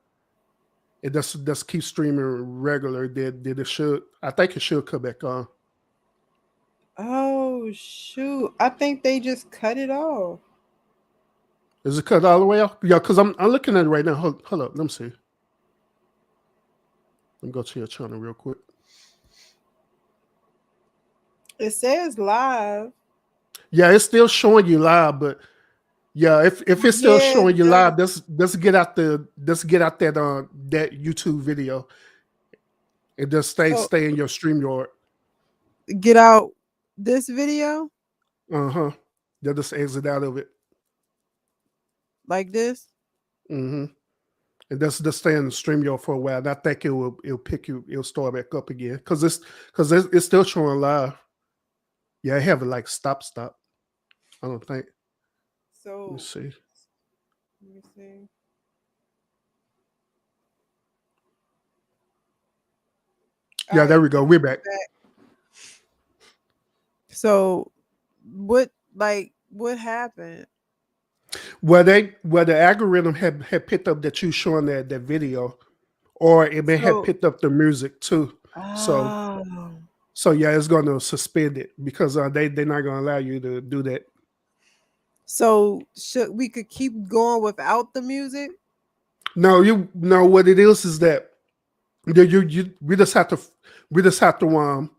It just keep streaming regular. Did it should? I think it should come back on. Oh shoot! I think they just cut it off. Is it cut all the way off? Yeah, because I'm looking at it right now. Hold up, let me see. Let me go to your channel real quick. It says live. Yeah, it's still showing you live, but yeah, if it's still Yeah, showing you live, let's get out that YouTube video and just so stay in your stream yard. get out this video. Uh huh. They'll just exit out of it. like this. Mm-hmm. And that's just stay in the StreamYard for a while. And I think it'll start back up again because it's still showing live. Yeah, I have it like stop. I don't think. Let me So see. let me see. All Yeah, there right, we go. We're back. so what happened? Well, the algorithm had picked up that you showing that video, or it may have So picked up the music too. So oh, so yeah, it's going to suspend it because they're not going to allow you to do that. so should we could keep going without the music? No, you know what it is that you we just have to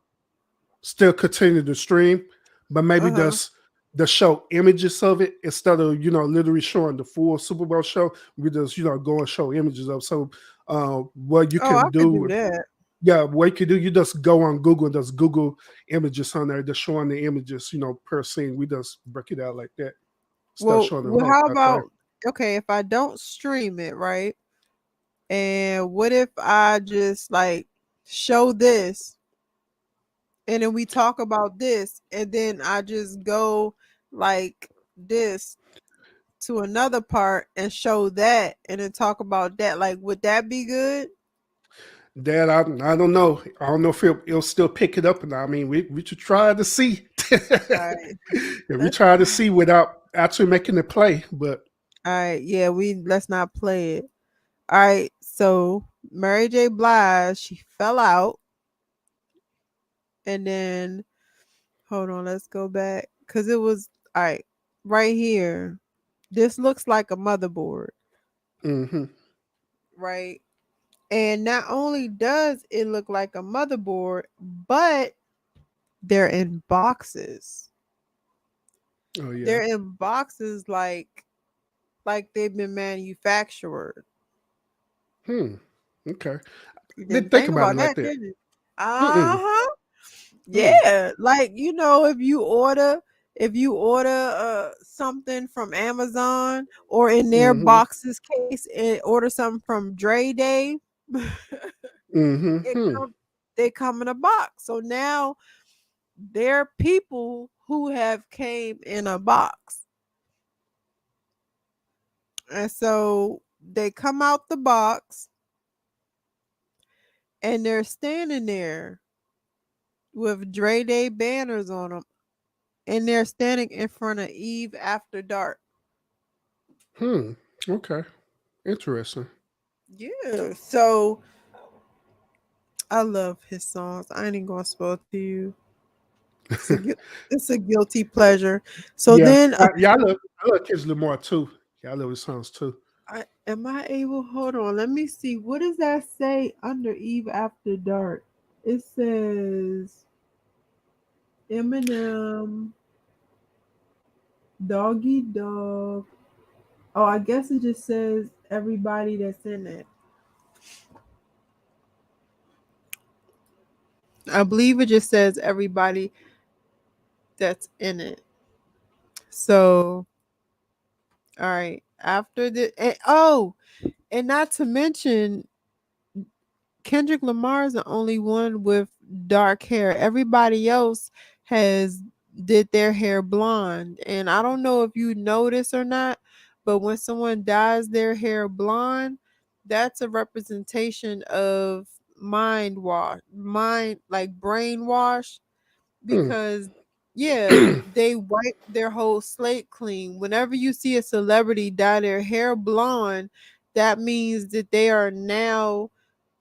still continue to stream, but maybe Uh-huh. just show images of it instead of literally showing the full Super Bowl show. We just go and show images of. So what you Oh, I can could do do, that. yeah, what you can do, you just go on Google and just Google images on there, just showing the images, per scene. We just break it out like that. Start Well, showing the well, whole how entire. about okay, if I don't stream it, right? And what if I just like show this and then we talk about this and then I just go like this to another part and show that and then talk about that? Like, would that be good? That I don't know. I don't know if it'll still pick it up. And I mean, we should try to see. All right. Yeah, we try to see without actually making it play. But All right. Yeah, let's not play it. All right. So Mary J. Blige, she fell out and then hold on, let's go back. Cause it was all right, right here. This looks like a motherboard, hmm right? And not only does it look like a motherboard, but they're in boxes. oh yeah, They're in boxes like they've been manufactured. hmm, okay. You Didn't didn't think think about it about like that, that. did you? Mm-mm. Uh-huh. Mm. Yeah. Like, if you order something from Amazon or in their Mm-hmm. boxes case and order something from Dre Day, it Mm-hmm. come they come in a box. So now there are people who have came in a box. And so they come out the box and they're standing there with Dre Day banners on them. And they're standing in front of Eve After Dark. Hmm. Okay. Interesting. Yeah. So I love his songs. I ain't even gonna spoil it to you. It's a it's a guilty pleasure. So Yeah. then Yeah. I love Kids Lamar too. Yeah, I love his songs too. am I able? Hold on. Let me see. What does that say under Eve After Dark? It says Eminem, Doggy Dog. Oh, I guess it just says everybody that's in it. I believe it just says everybody that's in it. So, all right. After and not to mention, Kendrick Lamar is the only one with dark hair. Everybody else has did their hair blonde. And I don't know if you notice or not, but when someone dyes their hair blonde, that's a representation of mind like brainwash Hmm. because yeah, they wipe their whole slate clean. Whenever you see a celebrity dye their hair blonde, that means that they are now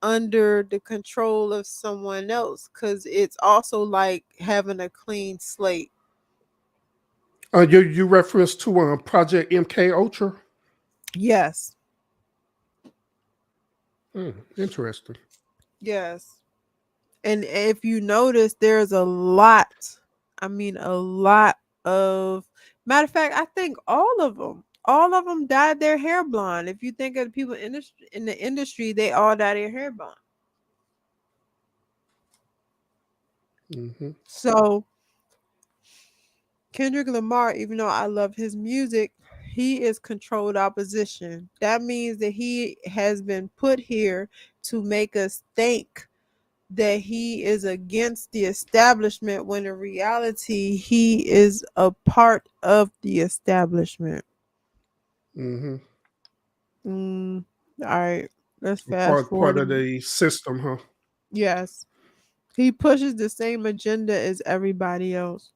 under the control of someone else because it's also like having a clean slate. You reference to Project MK Ultra. Yes. Hmm. Interesting. Yes. And if you notice, there's a lot. I mean, a lot of. Matter of fact, I think all of them dyed their hair blonde. If you think of the people in the industry, they all dye their hair blonde. Mm-hmm. So Kendrick Lamar, even though I love his music, He is controlled opposition. That means that he has been put here to make us think that he is against the establishment when in reality he is a part of the establishment. Mm-hmm. All right, let's fast Part of forward. the system, huh? Yes, he pushes the same agenda as everybody else.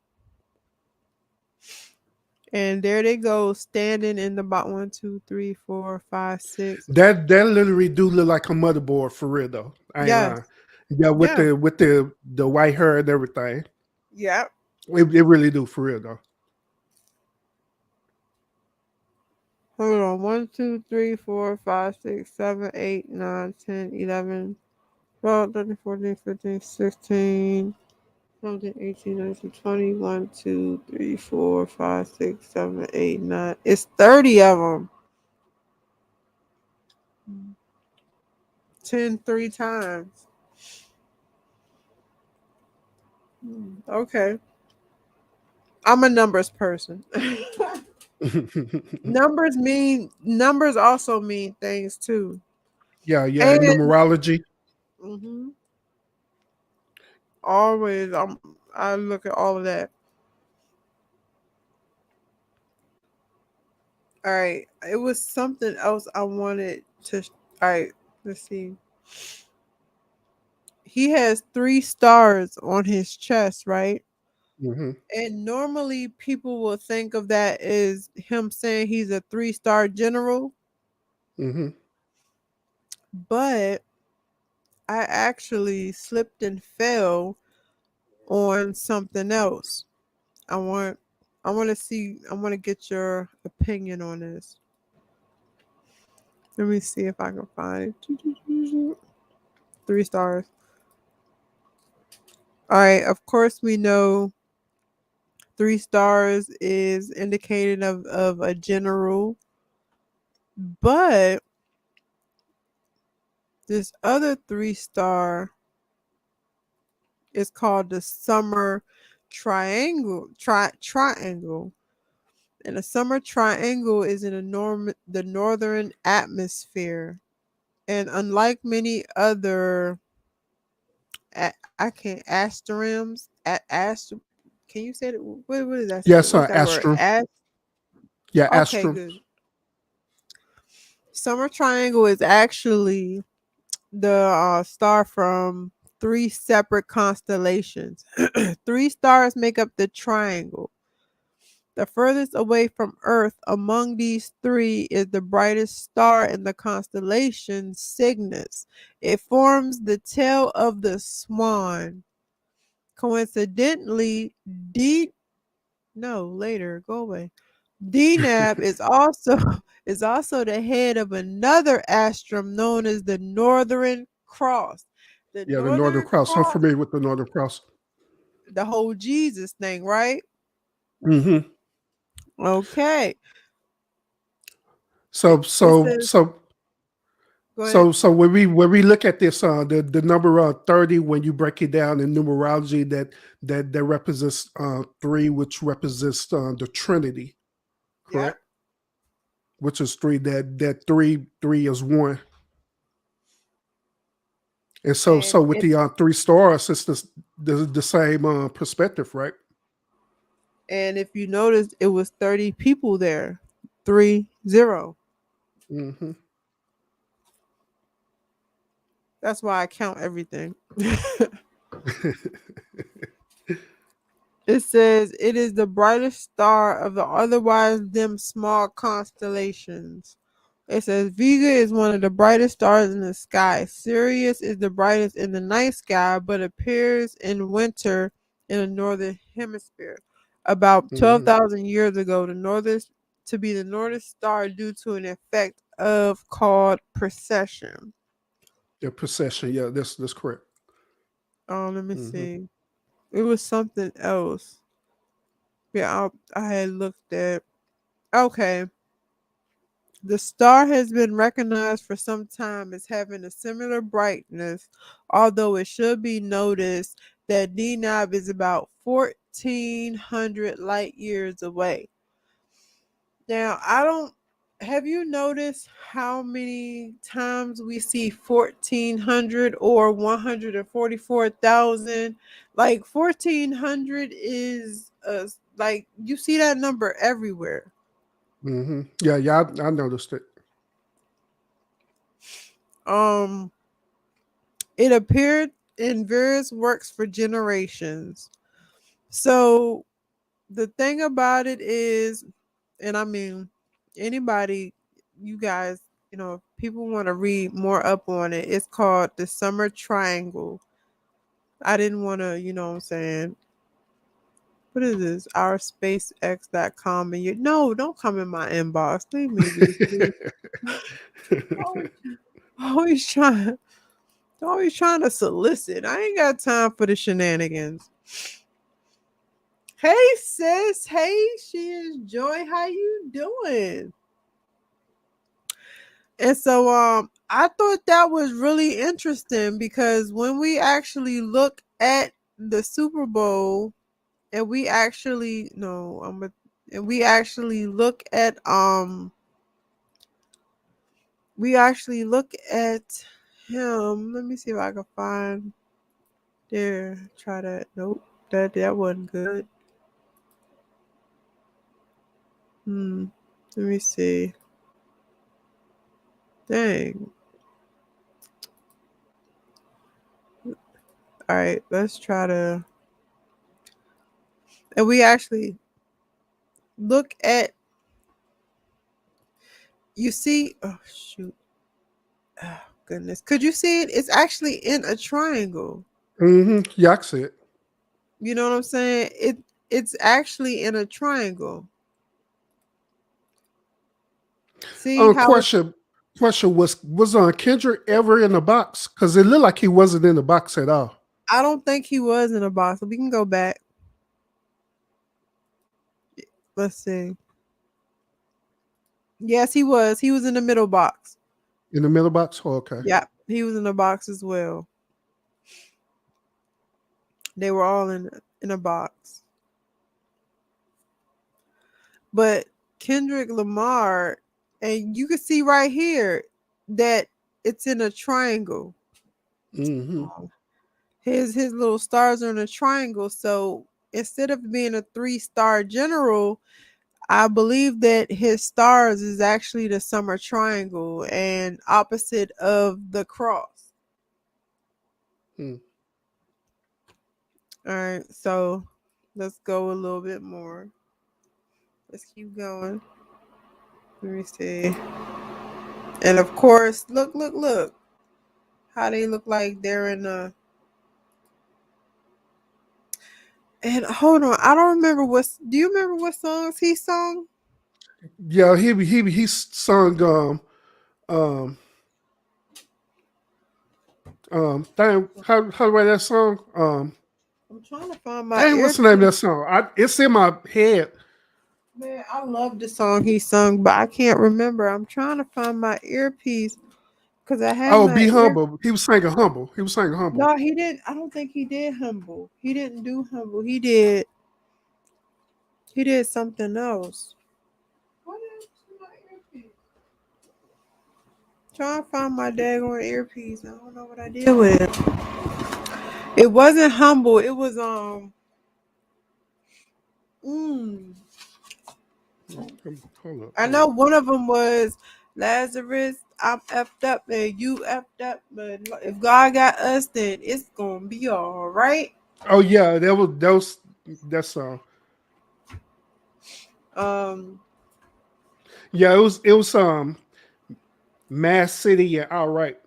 And there they go, standing in the bot 1, 2, 3, 4, 5, 6. That literally do look like a motherboard for real though. I ain't Yes. lying. Yeah, with Yeah. the white hair and everything. Yep. It really do for real though. Hold on. 1, 2, 3, 4, 5, 6, 7, 8, 9, 10, 11, 12, 13, 14, 15, 16, 17, 18, 19, 20, 1, 2, 3, 4, 5, 6, 7, 8, 9. It's 30 of them. 10 3 times. Okay. I'm a numbers person. Numbers also mean things too. yeah, yeah. And Numerology. hmm always I look at all of that. All right. It was something else I wanted to all right, let's see. He has 3 stars on his chest, right? Mm-hmm. And normally people will think of that as him saying he's a 3-star general, Mm-hmm. but I actually slipped and fell on something else. I want I want to get your opinion on this. Let me see if I can find it. 3 stars. All right, of course we know 3 stars is indicated of a general, but this other 3 star is called the summer triangle. And the summer triangle is in the northern atmosphere. And unlike many other I can't asterisms at ast can you say that what is that Yes, what's that word? Astrum. Yeah, Okay, Astrum. good. Summer triangle is actually the star from 3 separate constellations. 3 stars make up the triangle. The furthest away from Earth among these 3 is the brightest star in the constellation Cygnus. It forms the tail of the swan. Coincidentally, D no, later, go away. DNAB is also is also the head of another astrum known as the Northern Cross. The Yeah, the Northern Northern Cross. I'm Cross, familiar with the Northern Cross. the whole Jesus thing, right? Mm-hmm. Okay. So It so says, so go ahead. so when we look at this, the number 30, when you break it down in numerology, that represents 3, which represents the Trinity, Yep. correct? Which is 3. That three is 1. And so And with it the 3 stars, it's the same perspective, right? and if you notice, it was 30 people there. 30. Mm-hmm. That's why I count everything. It says it is the brightest star of the otherwise dim small constellations. It says Vega is one of the brightest stars in the sky. Sirius is the brightest in the night sky, but appears in winter in the northern hemisphere. About Mm-hmm. 12,000 years ago, the northern to be the northern star due to an effect of called precession. The procession, yeah, that's correct. Oh, let me Mm-hmm. see. It was something else. Yeah, I had looked at. Okay. The star has been recognized for some time as having a similar brightness, although it should be noticed that DNAB is about 1,400 light years away. Now, have you noticed how many times we see 1,400 or 144,000? Like 1,400 is like you see that number everywhere. Yeah, I noticed it. Um, it appeared in various works for generations. So the thing about it is, and I mean, anybody, you guys, if people want to read more up on it, it's called the Summer Triangle. I didn't want to, what I'm saying. What is this? ourspacex.com. And no, don't come in my inbox. Leave me be, please. always, always trying, always trying to solicit. I ain't got time for the shenanigans. Hey sis, hey, she is Joy. How you doing? And so I thought that was really interesting because when we actually look at the Super Bowl and we actually and we actually look at him. Let me see if I can find there. Try that. Nope. That wasn't good. Let me see. Dang. All right, let's try to. And we actually look at. You see, oh shoot, oh goodness, could you see it? It's actually in a triangle. Yeah, I see it. You know what I'm saying? It's actually in a triangle. See how it's. Question was Kendrick ever in the box? Because it looked like he wasn't in the box at all. I don't think he was in a box. We can go back. Let's see. Yes, he was. He was in the middle box. In the middle box? Oh, okay. Yeah, he was in the box as well. They were all in a box. But Kendrick Lamar, and you can see right here that it's in a triangle. His little stars are in a triangle. So instead of being a 3-star general, I believe that his stars is actually the summer triangle and opposite of the cross. All right, so let's go a little bit more. Let's keep going. Let me see. And of course, look. How they look like they're in a. And hold on, I don't remember do you remember what songs he sung? Yeah, he sung dang, how do I write that song? I'm trying to find my Dang, what's the name of that song? It's in my head. Man, I love the song he sung, but I can't remember. I'm trying to find my earpiece because I had Oh, my Be ear. Humble. He was singing Humble. No, he didn't. I don't think he did Humble. He didn't do Humble. He did something else. What is my earpiece? Trying to find my daggone earpiece. I don't know what I did with it. It wasn't Humble. It was Hold up. I know one of them was Lazarus. I'm effed up and you effed up, but if God got us, then it's gonna be all right. Oh yeah, that song. Yeah, it was Mass City and All Right.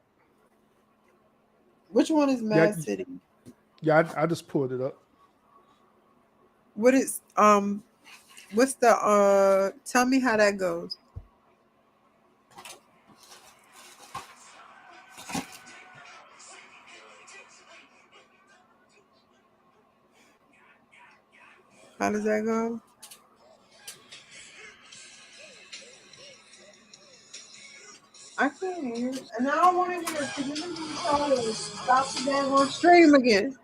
Which one is Yeah, Mad City? yeah, I just pulled it up. What is what's the tell me how that goes. How does that go? I can't hear it. And I don't want to hear it because then you try to stop the damn stream again.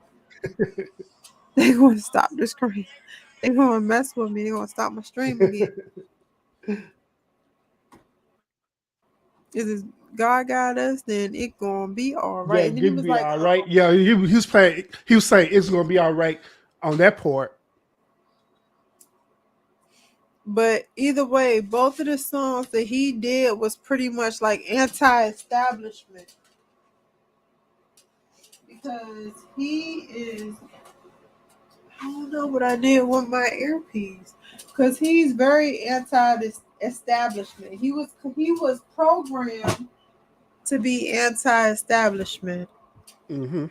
They want to stop the stream. They gonna mess with me. They gonna stop my stream again. Is God got us, then it gonna be all Yeah, right. And then he give was me like, all right. Yeah, he was playing. He was saying it's gonna be all right on that part. but either way, both of the songs that he did was pretty much like anti-establishment because he is. I don't know what I did with my earpiece because he's very anti-establishment. He was programmed to be anti-establishment. Mm-hmm.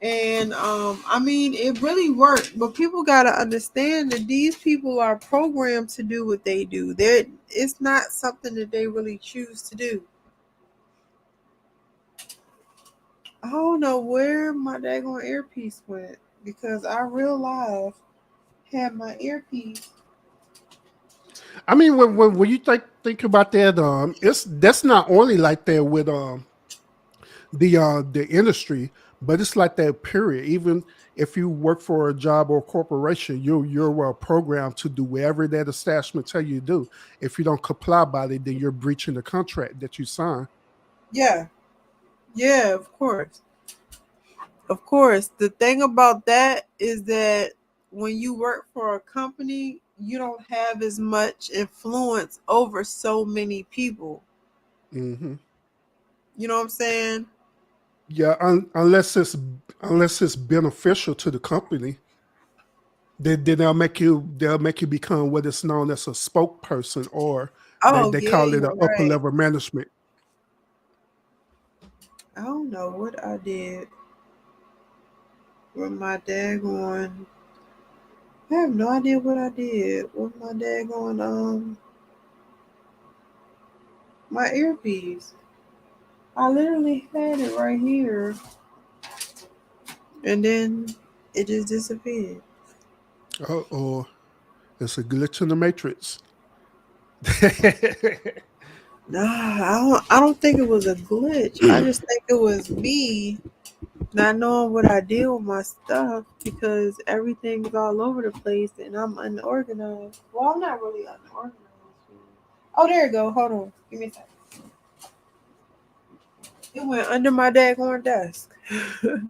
And I mean, it really worked. But people gotta understand that these people are programmed to do what they do. It's not something that they really choose to do. I don't know where my daggone earpiece went because I real live had my earpiece. I mean, when you think about that, it's that's not only like that with the industry, but it's like that period. Even if you work for a job or a corporation, you're programmed to do whatever that establishment tell you to do. If you don't comply by it, then you're breaching the contract that you sign. Yeah, yeah, of course. Of course. The thing about that is that when you work for a company, you don't have as much influence over so many people. Hmm. You know what I'm saying? Yeah, unless it's beneficial to the company, then they'll make you become what is known as a spokesperson, or Oh, they yeah, call it you're a upper right. level management. I don't know what I did with my daggone. I have no idea what I did with my daggone my earpiece. I literally had it right here, and then it just disappeared. Or it's a glitch in the matrix. Nah, I don't think it was a glitch. I just think it was me not knowing what I did with my stuff because everything's all over the place and I'm unorganized. Well, I'm not really unorganized. Oh, there you go. Hold on. Give me a second. It went under my daggone desk. All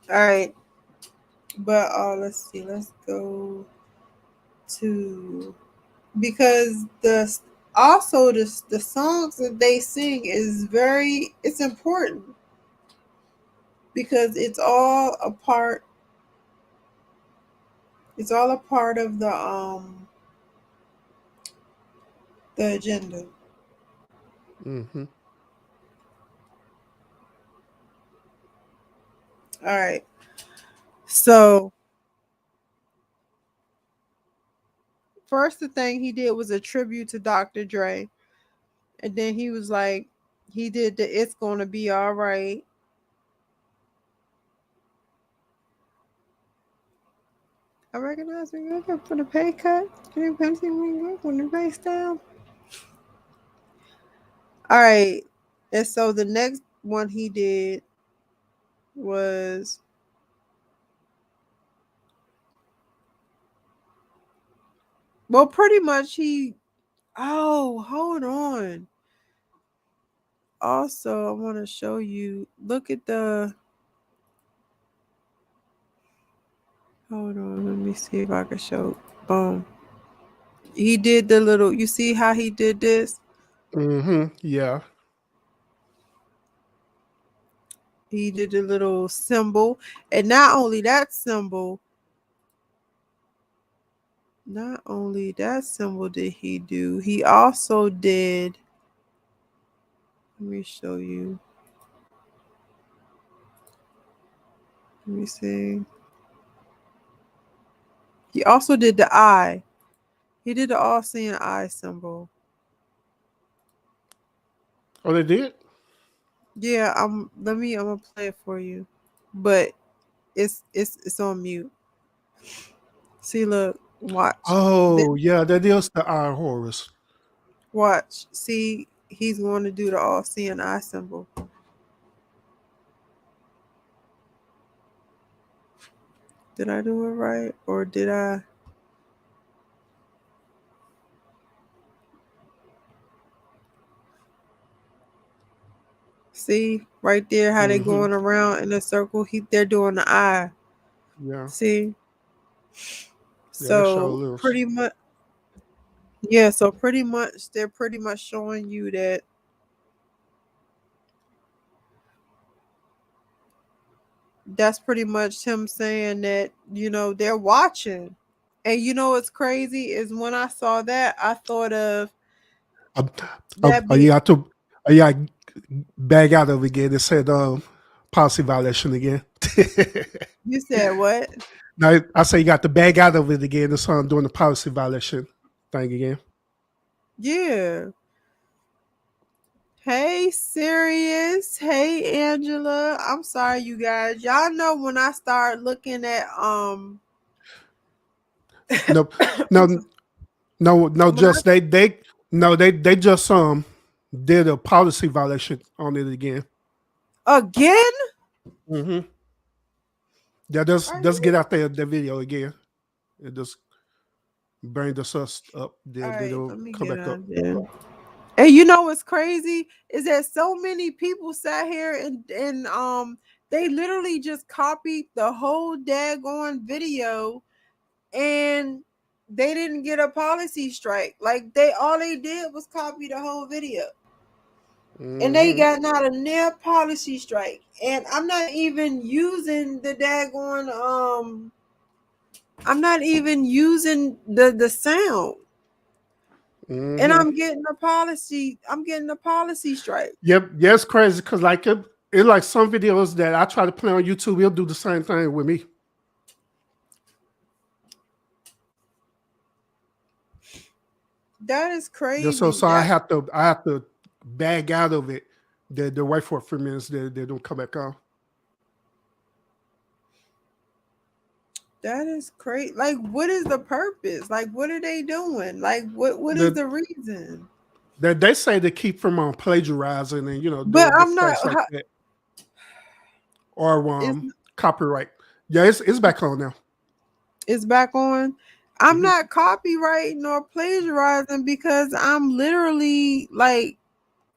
right, but let's see. Let's go to because the songs that they sing is very it's important because it's all a part of the agenda. Hmm. All right. So first the thing he did was a tribute to Dr. Dre. And then he was like he did the It's Gonna Be All Right. I recognize we looking for the pay cut. Can you pencil me when the base down? All right. And so the next one he did was well pretty much he oh hold on. Also I want to show you look at the hold on, let me see if I can show boom. He did the little you see how he did this? Hmm. Yeah. He did the little symbol. And not only that symbol did he do, he also did let me show you. Let me see. He also did the eye. He did the all seeing eye symbol. Oh, they did. Yeah, I'm gonna play it for you. But it's on mute. See, look, watch. Oh, yeah, that is the Iron Horus. Watch. See, he's going to do the all seeing eye symbol. Did I do it right? Or did I? See right there how they going around in a circle. They're doing the eye. Yeah. See. Yeah, that show So lives. pretty much, yeah. So pretty much, they're pretty much showing you that that's pretty much him saying that, you know, they're watching. And you know what's crazy is when I saw that, I thought of that You be got to bag out of it again. It said policy violation again. you said what? Now I say you got to bag out of it again. It's doing the policy violation thing again. Yeah. Hey Sirius. Hey Angela. I'm sorry you guys. Y'all know when I start looking at No, no. when I, Just they just did a policy violation on it again. again? Mm-hmm. Yeah, just get out there the video again. It just bring the sus up. All Then right, it'll let me come get back up. on there. And you know what's crazy is that so many people sat here and they literally just copied the whole daggone video and they didn't get a policy strike. Like all they did was copy the whole video. And they got not a near policy strike. And I'm not even using the daggone I'm not even using the sound. And I'm getting a policy strike. Yep, yeah, it's crazy because like it like some videos that I try to play on YouTube, it'll do the same thing with me. That is crazy. Yeah, so I have to bag out of it. They wait for a few minutes. They don't come back on. That is crazy. Like, what is the purpose? Like, what are they doing? Like, what is the reason? They say to keep from plagiarizing and But doing I'm not. things like that, or copyright. Yeah, it's back on now. It's back on. I'm not copywriting or plagiarizing because I'm literally like,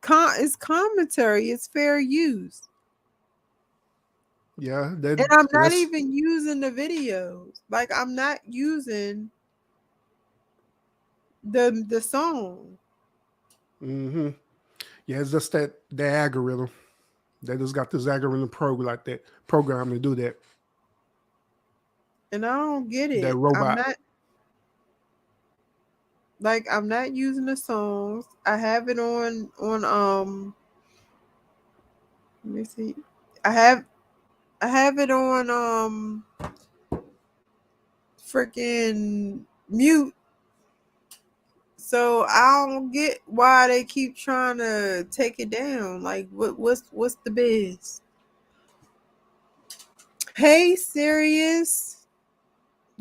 it's commentary. It's fair use. Yeah, and I'm not even using the videos. Like, I'm not using the song. Yeah, it's just the algorithm. They just got this algorithm program to do that. And I don't get it. That robot. I'm not using the songs. I have it on let me see. I have it on freaking mute. So I don't get why they keep trying to take it down. Like, what's the biz? Hey, Sirius.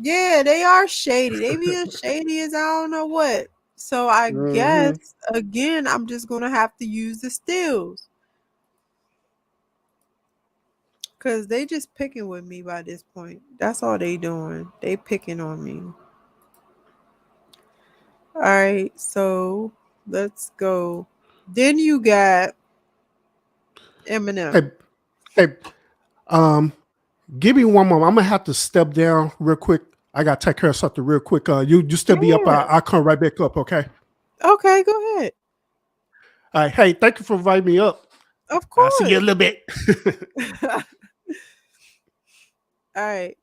Yeah, they are shady. They be as shady as I don't know what. So I guess again, I'm just gonna have to use the stills. Cause they just picking with me by this point. That's all they doing. They picking on me. All right, so let's go. Then you got Eminem. Hey, give me one moment. I'm gonna have to step down real quick. I gotta take care of something real quick. You still be up. I'll come right back up. Okay. Okay, go ahead. All right. Hey, thank you for inviting me up. Of course. I'll see you in a little bit. All right.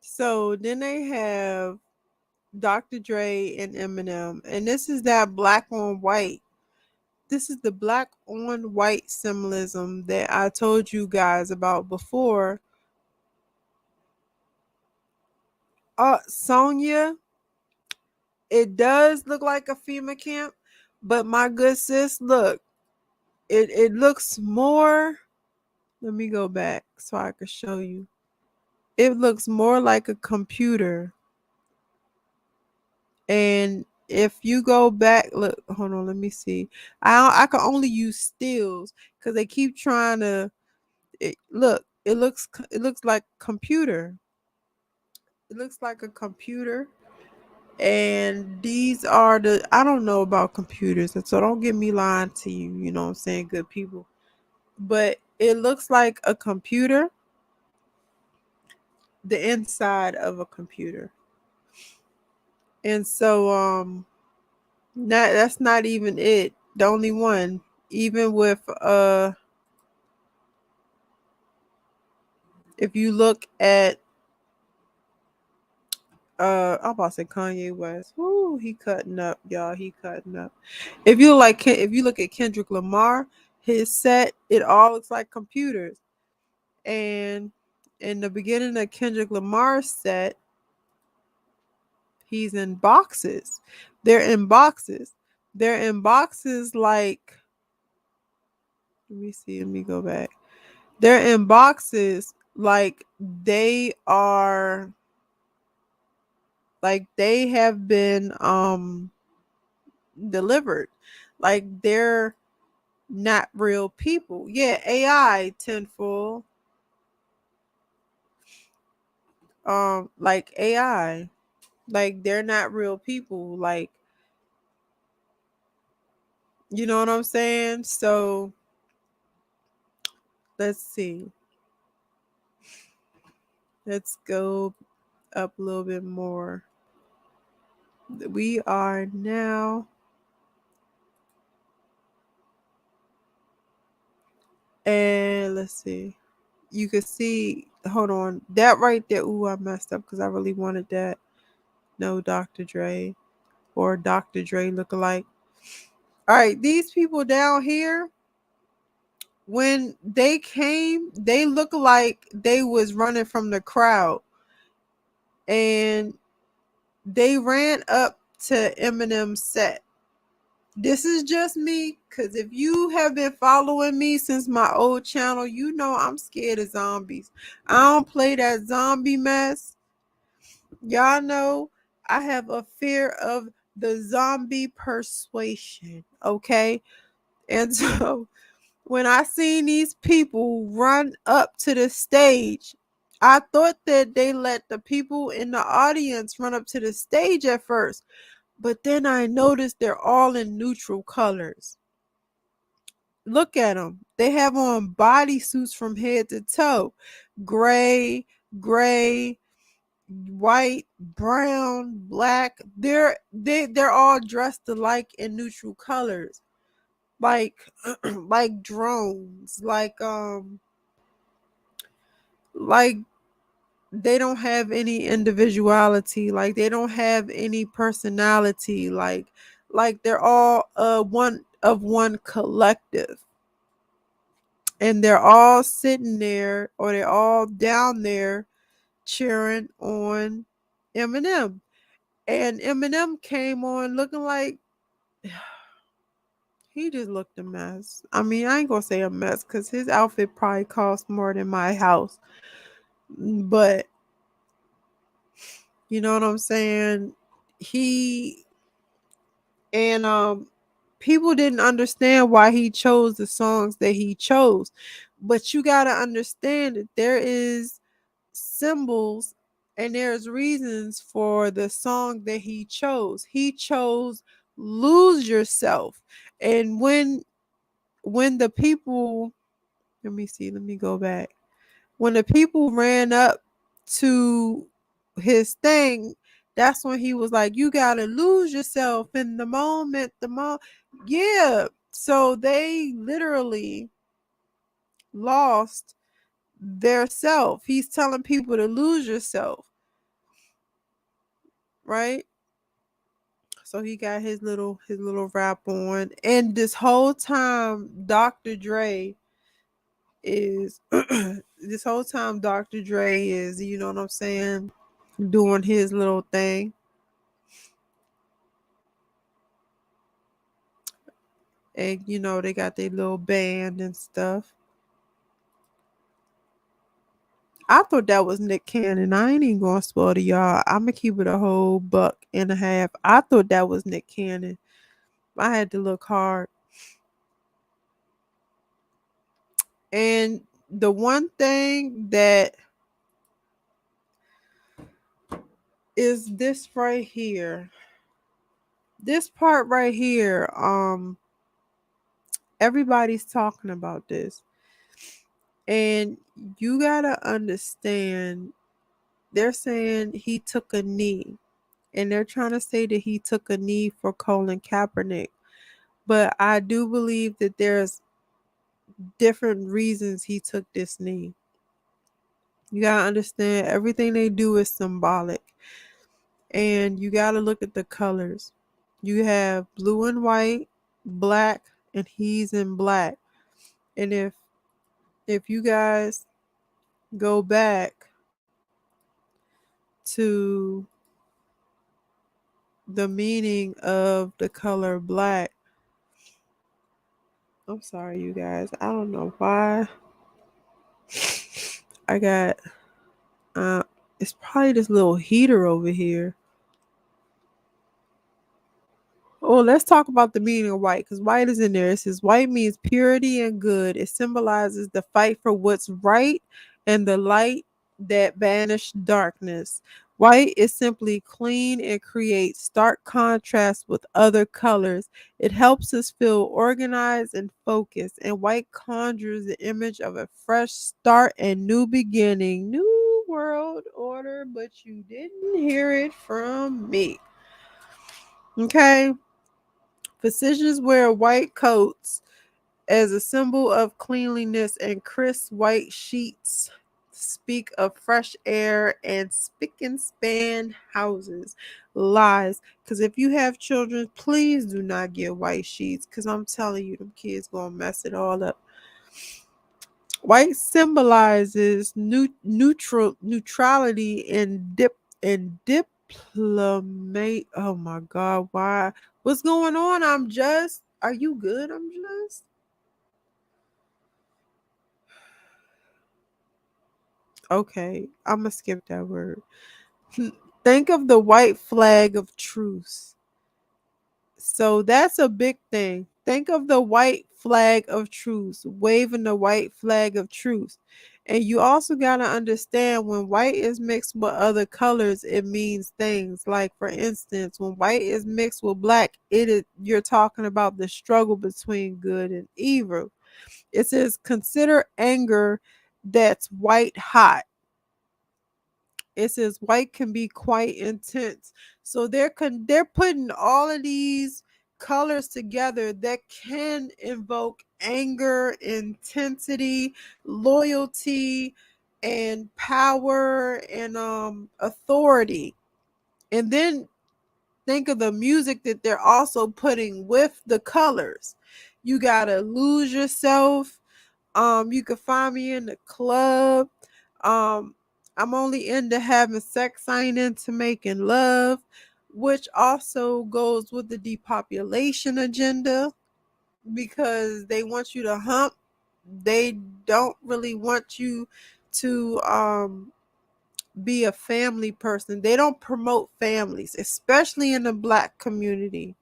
So then they have Dr. Dre and Eminem, and this is that black on white. This is the black on white symbolism that I told you guys about before. Sonia, it does look like a FEMA camp, but my good sis, look, it looks more. Let me go back so I can show you. It looks more like a computer. And if you go back, look, hold on, let me see. I can only use stills because they keep trying to. It looks like computer. It looks like a computer. And these are I don't know about computers, and so don't get me lying to you. You know what I'm saying, good people. but it looks like a computer, the inside of a computer. And so that's not even it. The only one. Even with if you look at I'm about to say Kanye West. Woo, he cutting up, y'all. He cutting up. If you look at Kendrick Lamar, his set, it all looks like computers. And in the beginning of Kendrick Lamar's set, he's in boxes. They're in boxes. They're in boxes like, let me see, let me go back. They're in boxes like they are, like they have been delivered. Like they're not real people. Yeah, AI tenfold. Like AI. Like they're not real people. Like, you know what I'm saying? So let's see. Let's go up a little bit more. We are now, and let's see. You can see, hold on, that right there. Ooh, I messed up because I really wanted that. No, Dr. Dre or Dr. Dre lookalike. All right, these people down here, when they came, they look like they was running from the crowd, and they ran up to Eminem's set. This is just me, because if you have been following me since my old channel, you know I'm scared of zombies. I don't play that zombie mess. Y'all know I have a fear of the zombie persuasion, okay? And so when I seen these people run up to the stage, I thought that they let the people in the audience run up to the stage at first. But then I noticed they're all in neutral colors. Look at them. They have on bodysuits from head to toe. Gray, white, brown, black. They're all dressed alike in neutral colors. Like like drones. Like they don't have any individuality, like they don't have any personality, like they're all one collective, and they're all sitting there, or they're all down there cheering on Eminem. And Eminem came on looking like he just looked a mess. I mean, I ain't gonna say a mess because his outfit probably cost more than my house, but you know what I'm saying? He and people didn't understand why he chose the songs that he chose. But you got to understand that there is symbols and there's reasons for the song that he chose. He chose Lose Yourself. And when the people, let me see, let me go back. When the people ran up to his thing, that's when he was like, you gotta lose yourself in the moment, yeah. So they literally lost their self. He's telling people to lose yourself, right? So he got his little rap on, and this whole time Dr. Dre is this whole time Dr. Dre is, you know what I'm saying, doing his little thing. And you know, they got their little band and stuff. I thought that was Nick Cannon. I ain't even gonna spoil to y'all. I'm gonna keep it a whole buck and a half. I thought that was Nick Cannon. I had to look hard. And the one thing that is this right here. This part right here, everybody's talking about this. And you gotta understand, they're saying he took a knee, and they're trying to say that he took a knee for Colin Kaepernick. But I do believe that there's different reasons he took this knee. You gotta understand, everything they do is symbolic. And you gotta look at the colors. You have blue and white, black, and he's in black. And if you guys go back to the meaning of the color black, I'm sorry, you guys. I don't know why I got it's probably this little heater over here. Oh, let's talk about the meaning of white, because white is in there. It says white means purity and good. It symbolizes the fight for what's right and the light that banished darkness. White is simply clean and creates stark contrast with other colors. It helps us feel organized and focused. And white conjures the image of a fresh start and new beginning, new world order, but you didn't hear it from me. Okay. Physicians wear white coats as a symbol of cleanliness, and crisp white sheets speak of fresh air and spick and span houses. Lies. Because if you have children, please do not get white sheets, because I'm telling you, them kids going to mess it all up. White symbolizes neutrality and diplomate. Oh my God, why? What's going on? I'm just. Are you good? I'm just. Okay, I'm gonna skip that word. Think of the white flag of truce. So that's a big thing. Think of the white flag of truce, waving the white flag of truce. And you also got to understand, when white is mixed with other colors, it means things. Like, for instance, when white is mixed with black, you're talking about the struggle between good and evil. It says consider anger that's white hot. It says white can be quite intense. So they're putting all of these colors together that can invoke anger, intensity, loyalty, and power, and authority. And then think of the music that they're also putting with the colors. You gotta lose yourself. You can find me in the club. Um, I'm only into having sex, I ain't into making love, which also goes with the depopulation agenda, because they want you to hump. They don't really want you to be a family person. They don't promote families, especially in the black community.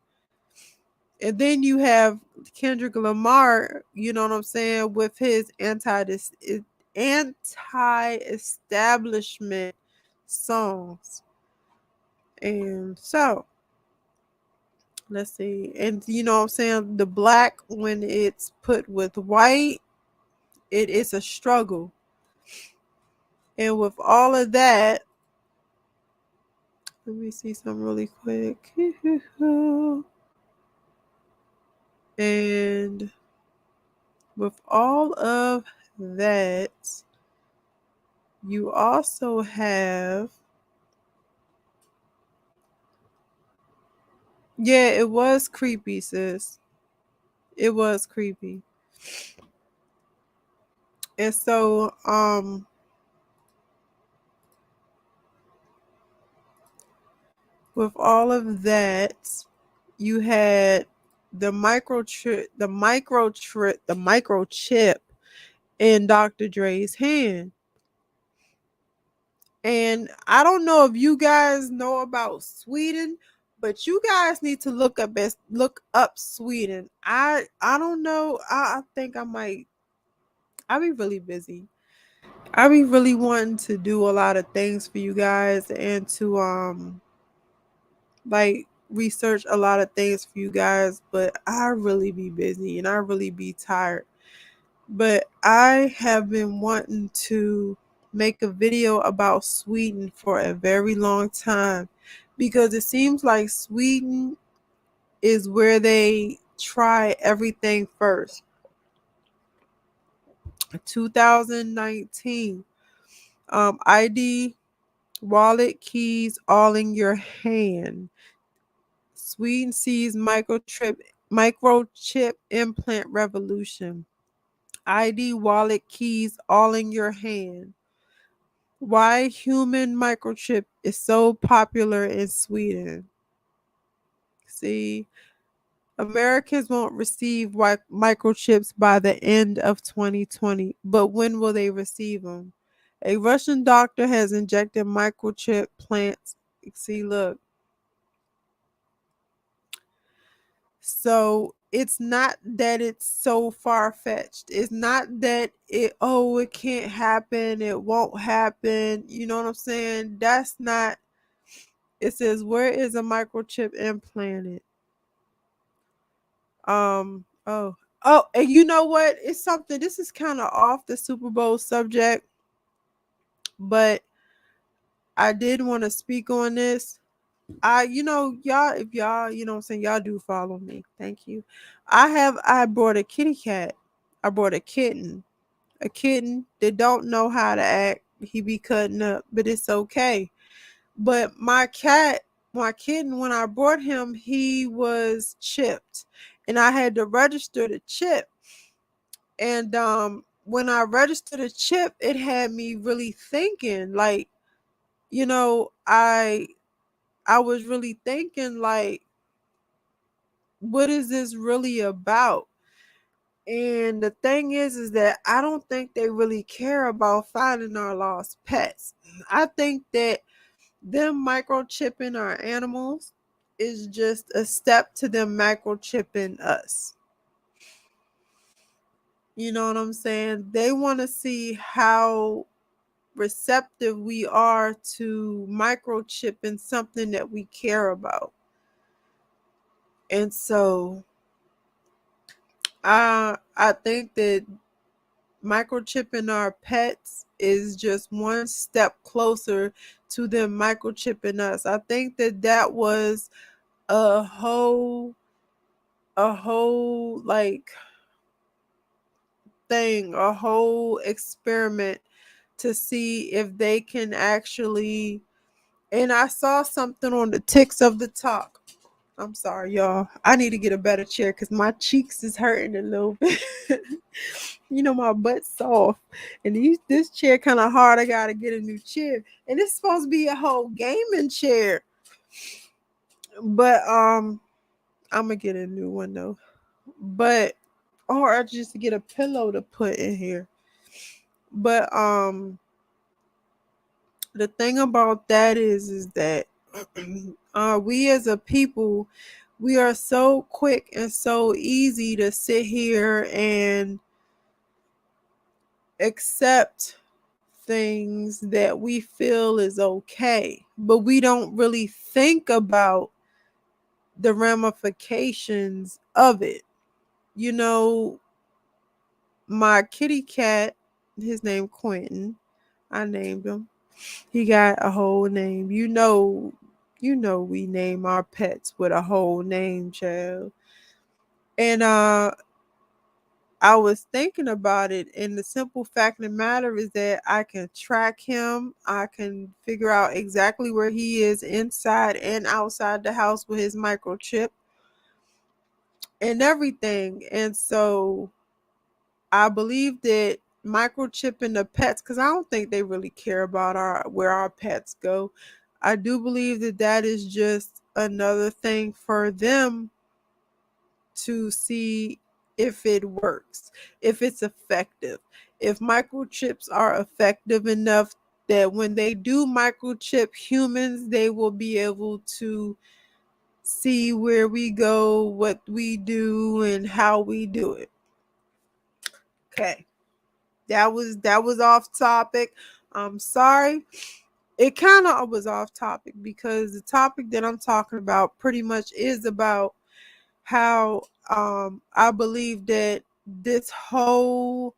And then you have Kendrick Lamar, you know what I'm saying, with his anti-establishment songs. And so, let's see. And you know what I'm saying, the black, when it's put with white, it is a struggle. And with all of that, let me see something really quick. And with all of that, you also have, yeah, it was creepy, sis. It was creepy. And so, with all of that, you had the microchip in Dr. Dre's hand. And I don't know if you guys know about Sweden, but you guys need to look up Sweden. I don't know. I think I might. I'll be really busy. I be really wanting to do a lot of things for you guys, and to like research a lot of things for you guys, but I really be busy and I really be tired. But I have been wanting to make a video about Sweden for a very long time, because it seems like Sweden is where they try everything first. 2019, ID, wallet, keys, all in your hand. Sweden sees microchip implant revolution. ID, wallet, keys, all in your hand. Why human microchip is so popular in Sweden. See, Americans won't receive microchips by the end of 2020, but when will they receive them? A Russian doctor has injected microchip plants. See, look. So it's not that it's so far fetched. It's not that it can't happen, it won't happen. You know what I'm saying? That's not. It says, where is a microchip implanted? And you know what? It's something. This is kind of off the Super Bowl subject, but I did want to speak on this. Y'all, if y'all, what I'm saying, y'all do follow me. Thank you. I brought a kitty cat. I brought a kitten that don't know how to act. He be cutting up, but it's okay. But my kitten, when I brought him, he was chipped, and I had to register the chip. And when I registered a chip, it had me really thinking, like, I was really thinking, like, what is this really about? And the thing is that I don't think they really care about finding our lost pets. I think that them microchipping our animals is just a step to them microchipping us. You know what I'm saying? They want to see how receptive we are to microchipping something that we care about. And so I think that microchipping our pets is just one step closer to them microchipping us. I think that was a whole like thing, a whole experiment to see if they can actually. And I saw something on the ticks of the talk. I'm sorry, y'all. I need to get a better chair because my cheeks is hurting a little bit. My butt's soft. And this chair kind of hard. I got to get a new chair. And it's supposed to be a whole gaming chair. But I'm going to get a new one, though. But, or just get a pillow to put in here. But the thing about that is that we as a people, we are so quick and so easy to sit here and accept things that we feel is okay, but we don't really think about the ramifications of it. My kitty cat, his name Quentin, I named him. He got a whole name. We name our pets with a whole name, child. And I was thinking about it, and the simple fact of the matter is that I can track him. I can figure out exactly where he is inside and outside the house with his microchip and everything. And so I believe that microchipping the pets, because I don't think they really care about where our pets go. I do believe that is just another thing for them to see if it works, if it's effective, if microchips are effective enough that when they do microchip humans, they will be able to see where we go, what we do, and how we do it. Okay. That was off topic. I'm sorry. It kind of was off topic because the topic that I'm talking about pretty much is about how I believe that this whole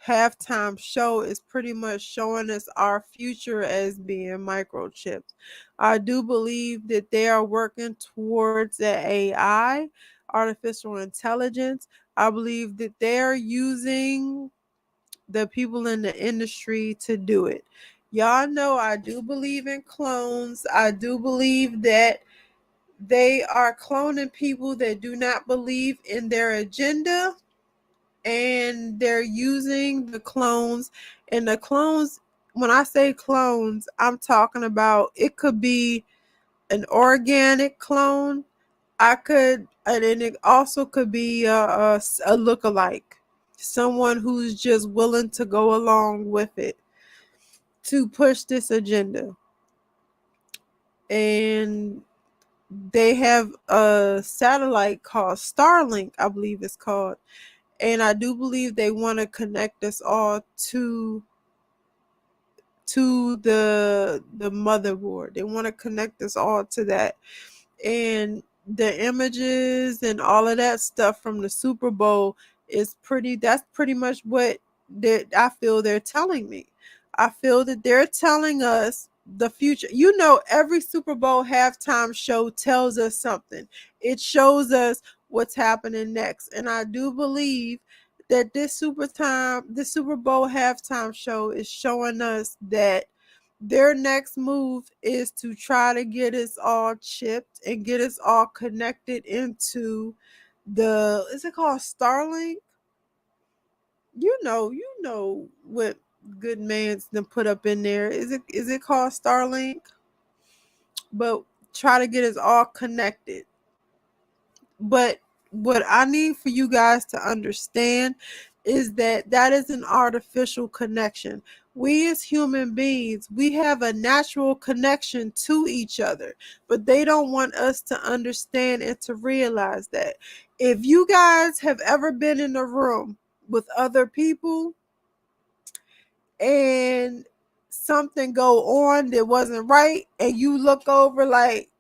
halftime show is pretty much showing us our future as being microchipped. I do believe that they are working towards the AI, artificial intelligence. I believe that they're using the people in the industry to do it. Y'all know I do believe in clones. I do believe that they are cloning people that do not believe in their agenda, and they're using the clones. And the clones, when I say clones, I'm talking about it could be an organic clone. And it also could be a look-alike, someone who's just willing to go along with it to push this agenda. And they have a satellite called Starlink, I believe it's called. And I do believe they want to connect us all to the motherboard. They want to connect us all to that. And the images and all of that stuff from the Super Bowl that's pretty much what that I feel they're telling me. I feel that they're telling us the future. You know, every Super Bowl halftime show tells us something. It shows us what's happening next. And I do believe that this Super Bowl halftime show is showing us that their next move is to try to get us all chipped and get us all connected into is it called Starlink? You know what good man's then put up in there. Is it called Starlink? But try to get us all connected. But what I need for you guys to understand is that is an artificial connection. We as human beings, we have a natural connection to each other, but they don't want us to understand and to realize that. If you guys have ever been in a room with other people and something go on that wasn't right, and you look over like,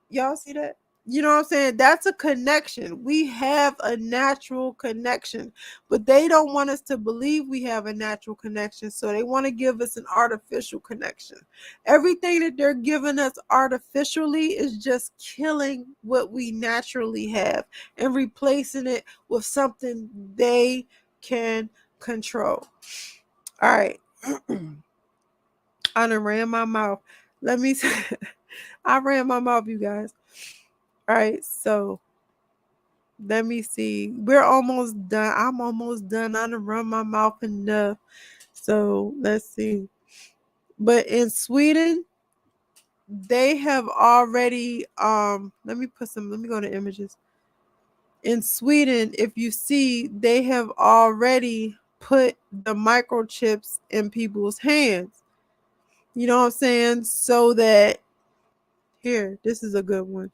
y'all see that? You know what I'm saying? That's a connection. We have a natural connection, but they don't want us to believe we have a natural connection. So they want to give us an artificial connection. Everything that they're giving us artificially is just killing what we naturally have and replacing it with something they can control. All right. I done ran my mouth. Let me I ran my mouth, you guys. All right, so let me see. We're almost done. I'm almost done. I done run my mouth enough. So let's see. But in Sweden, they have already let me go to images. In Sweden, if you see, they have already put the microchips in people's hands. You know what I'm saying? So that here, this is a good one.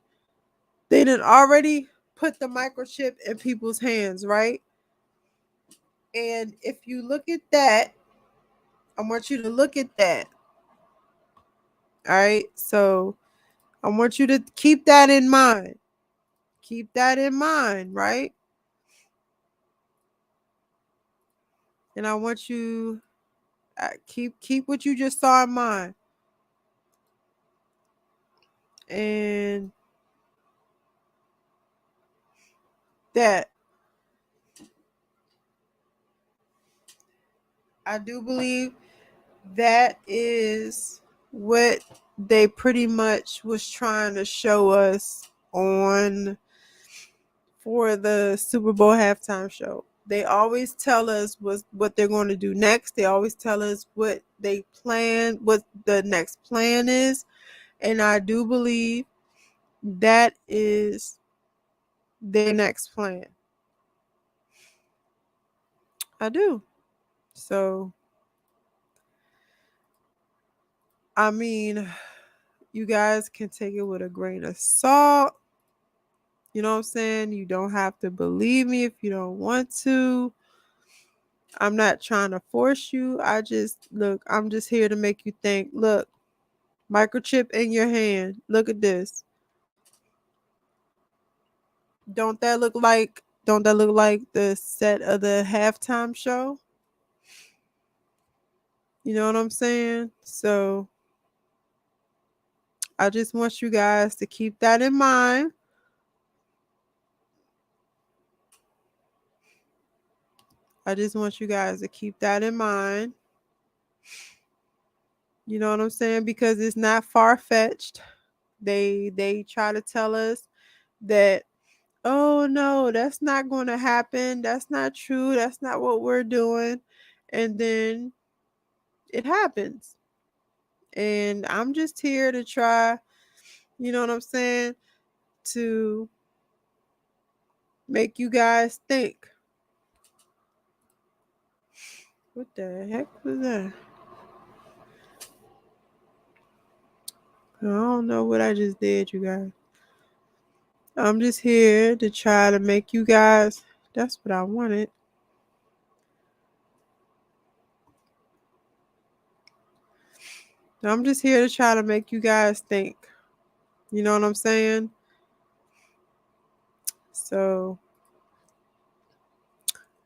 They done already put the microchip in people's hands, right? And if you look at that, I want you to look at that. All right. So I want you to keep that in mind. Keep that in mind, right? And I want you keep what you just saw in mind. And that I do believe that is what they pretty much was trying to show us on for the Super Bowl halftime show. They always tell us what they're going to do next. They always tell us what they plan, what the next plan is. And I do believe that is their next plan. I do. So, I mean, you guys can take it with a grain of salt. You know what I'm saying? You don't have to believe me if you don't want to. I'm not trying to force you. I'm just here to make you think. Look, microchip in your hand. Look at this. Don't that look like the set of the halftime show? You know what I'm saying? So I just want you guys to keep that in mind. I just want you guys to keep that in mind. You know what I'm saying? Because it's not far-fetched. They try to tell us that, oh no, that's not going to happen. That's not true. That's not what we're doing. And then it happens. And I'm just here to try, you know what I'm saying, to make you guys think. What the heck was that? I don't know what I just did, you guys. I'm just here to try to make you guys, that's what I wanted. I'm just here to try to make you guys think. You know what I'm saying? So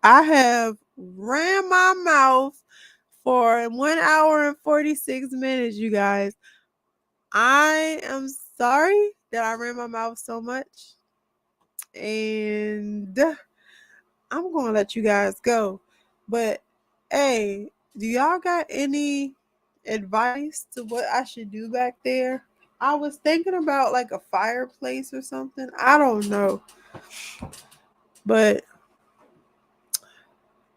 I have ran my mouth for 1 hour and 46 minutes, you guys. I am sorry that I ran my mouth so much. And I'm going to let you guys go. But hey, do y'all got any advice to what I should do back there? I was thinking about like a fireplace or something. I don't know. But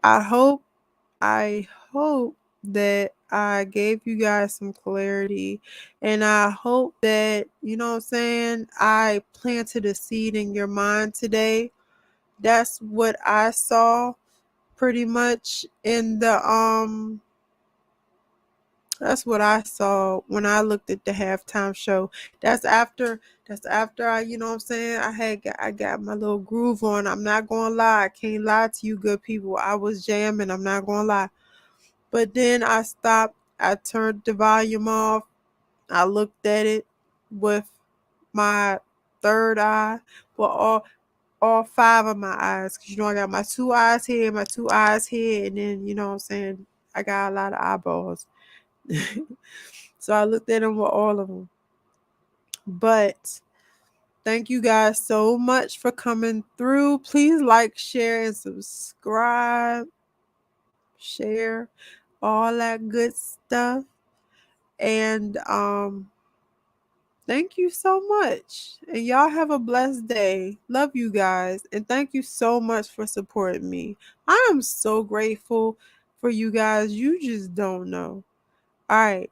I hope that I gave you guys some clarity, and I hope that, you know what I'm saying, I planted a seed in your mind today. That's what I saw pretty much in the that's what I saw when I looked at the halftime show. That's after I, you know what I'm saying, I got my little groove on. I'm not gonna lie. I can't lie to you good people. I was jamming, I'm not gonna lie. But then I stopped, I turned the volume off, I looked at it with my third eye, well, all five of my eyes, because you know I got my 2 eyes here, my 2 eyes here, and then, you know what I'm saying, I got a lot of eyeballs. So I looked at them with all of them. But thank you guys so much for coming through. Please like, share, and subscribe. Share all that good stuff. And thank you so much. And y'all have a blessed day. Love you guys. And thank you so much for supporting me. I am so grateful for you guys. You just don't know. All right.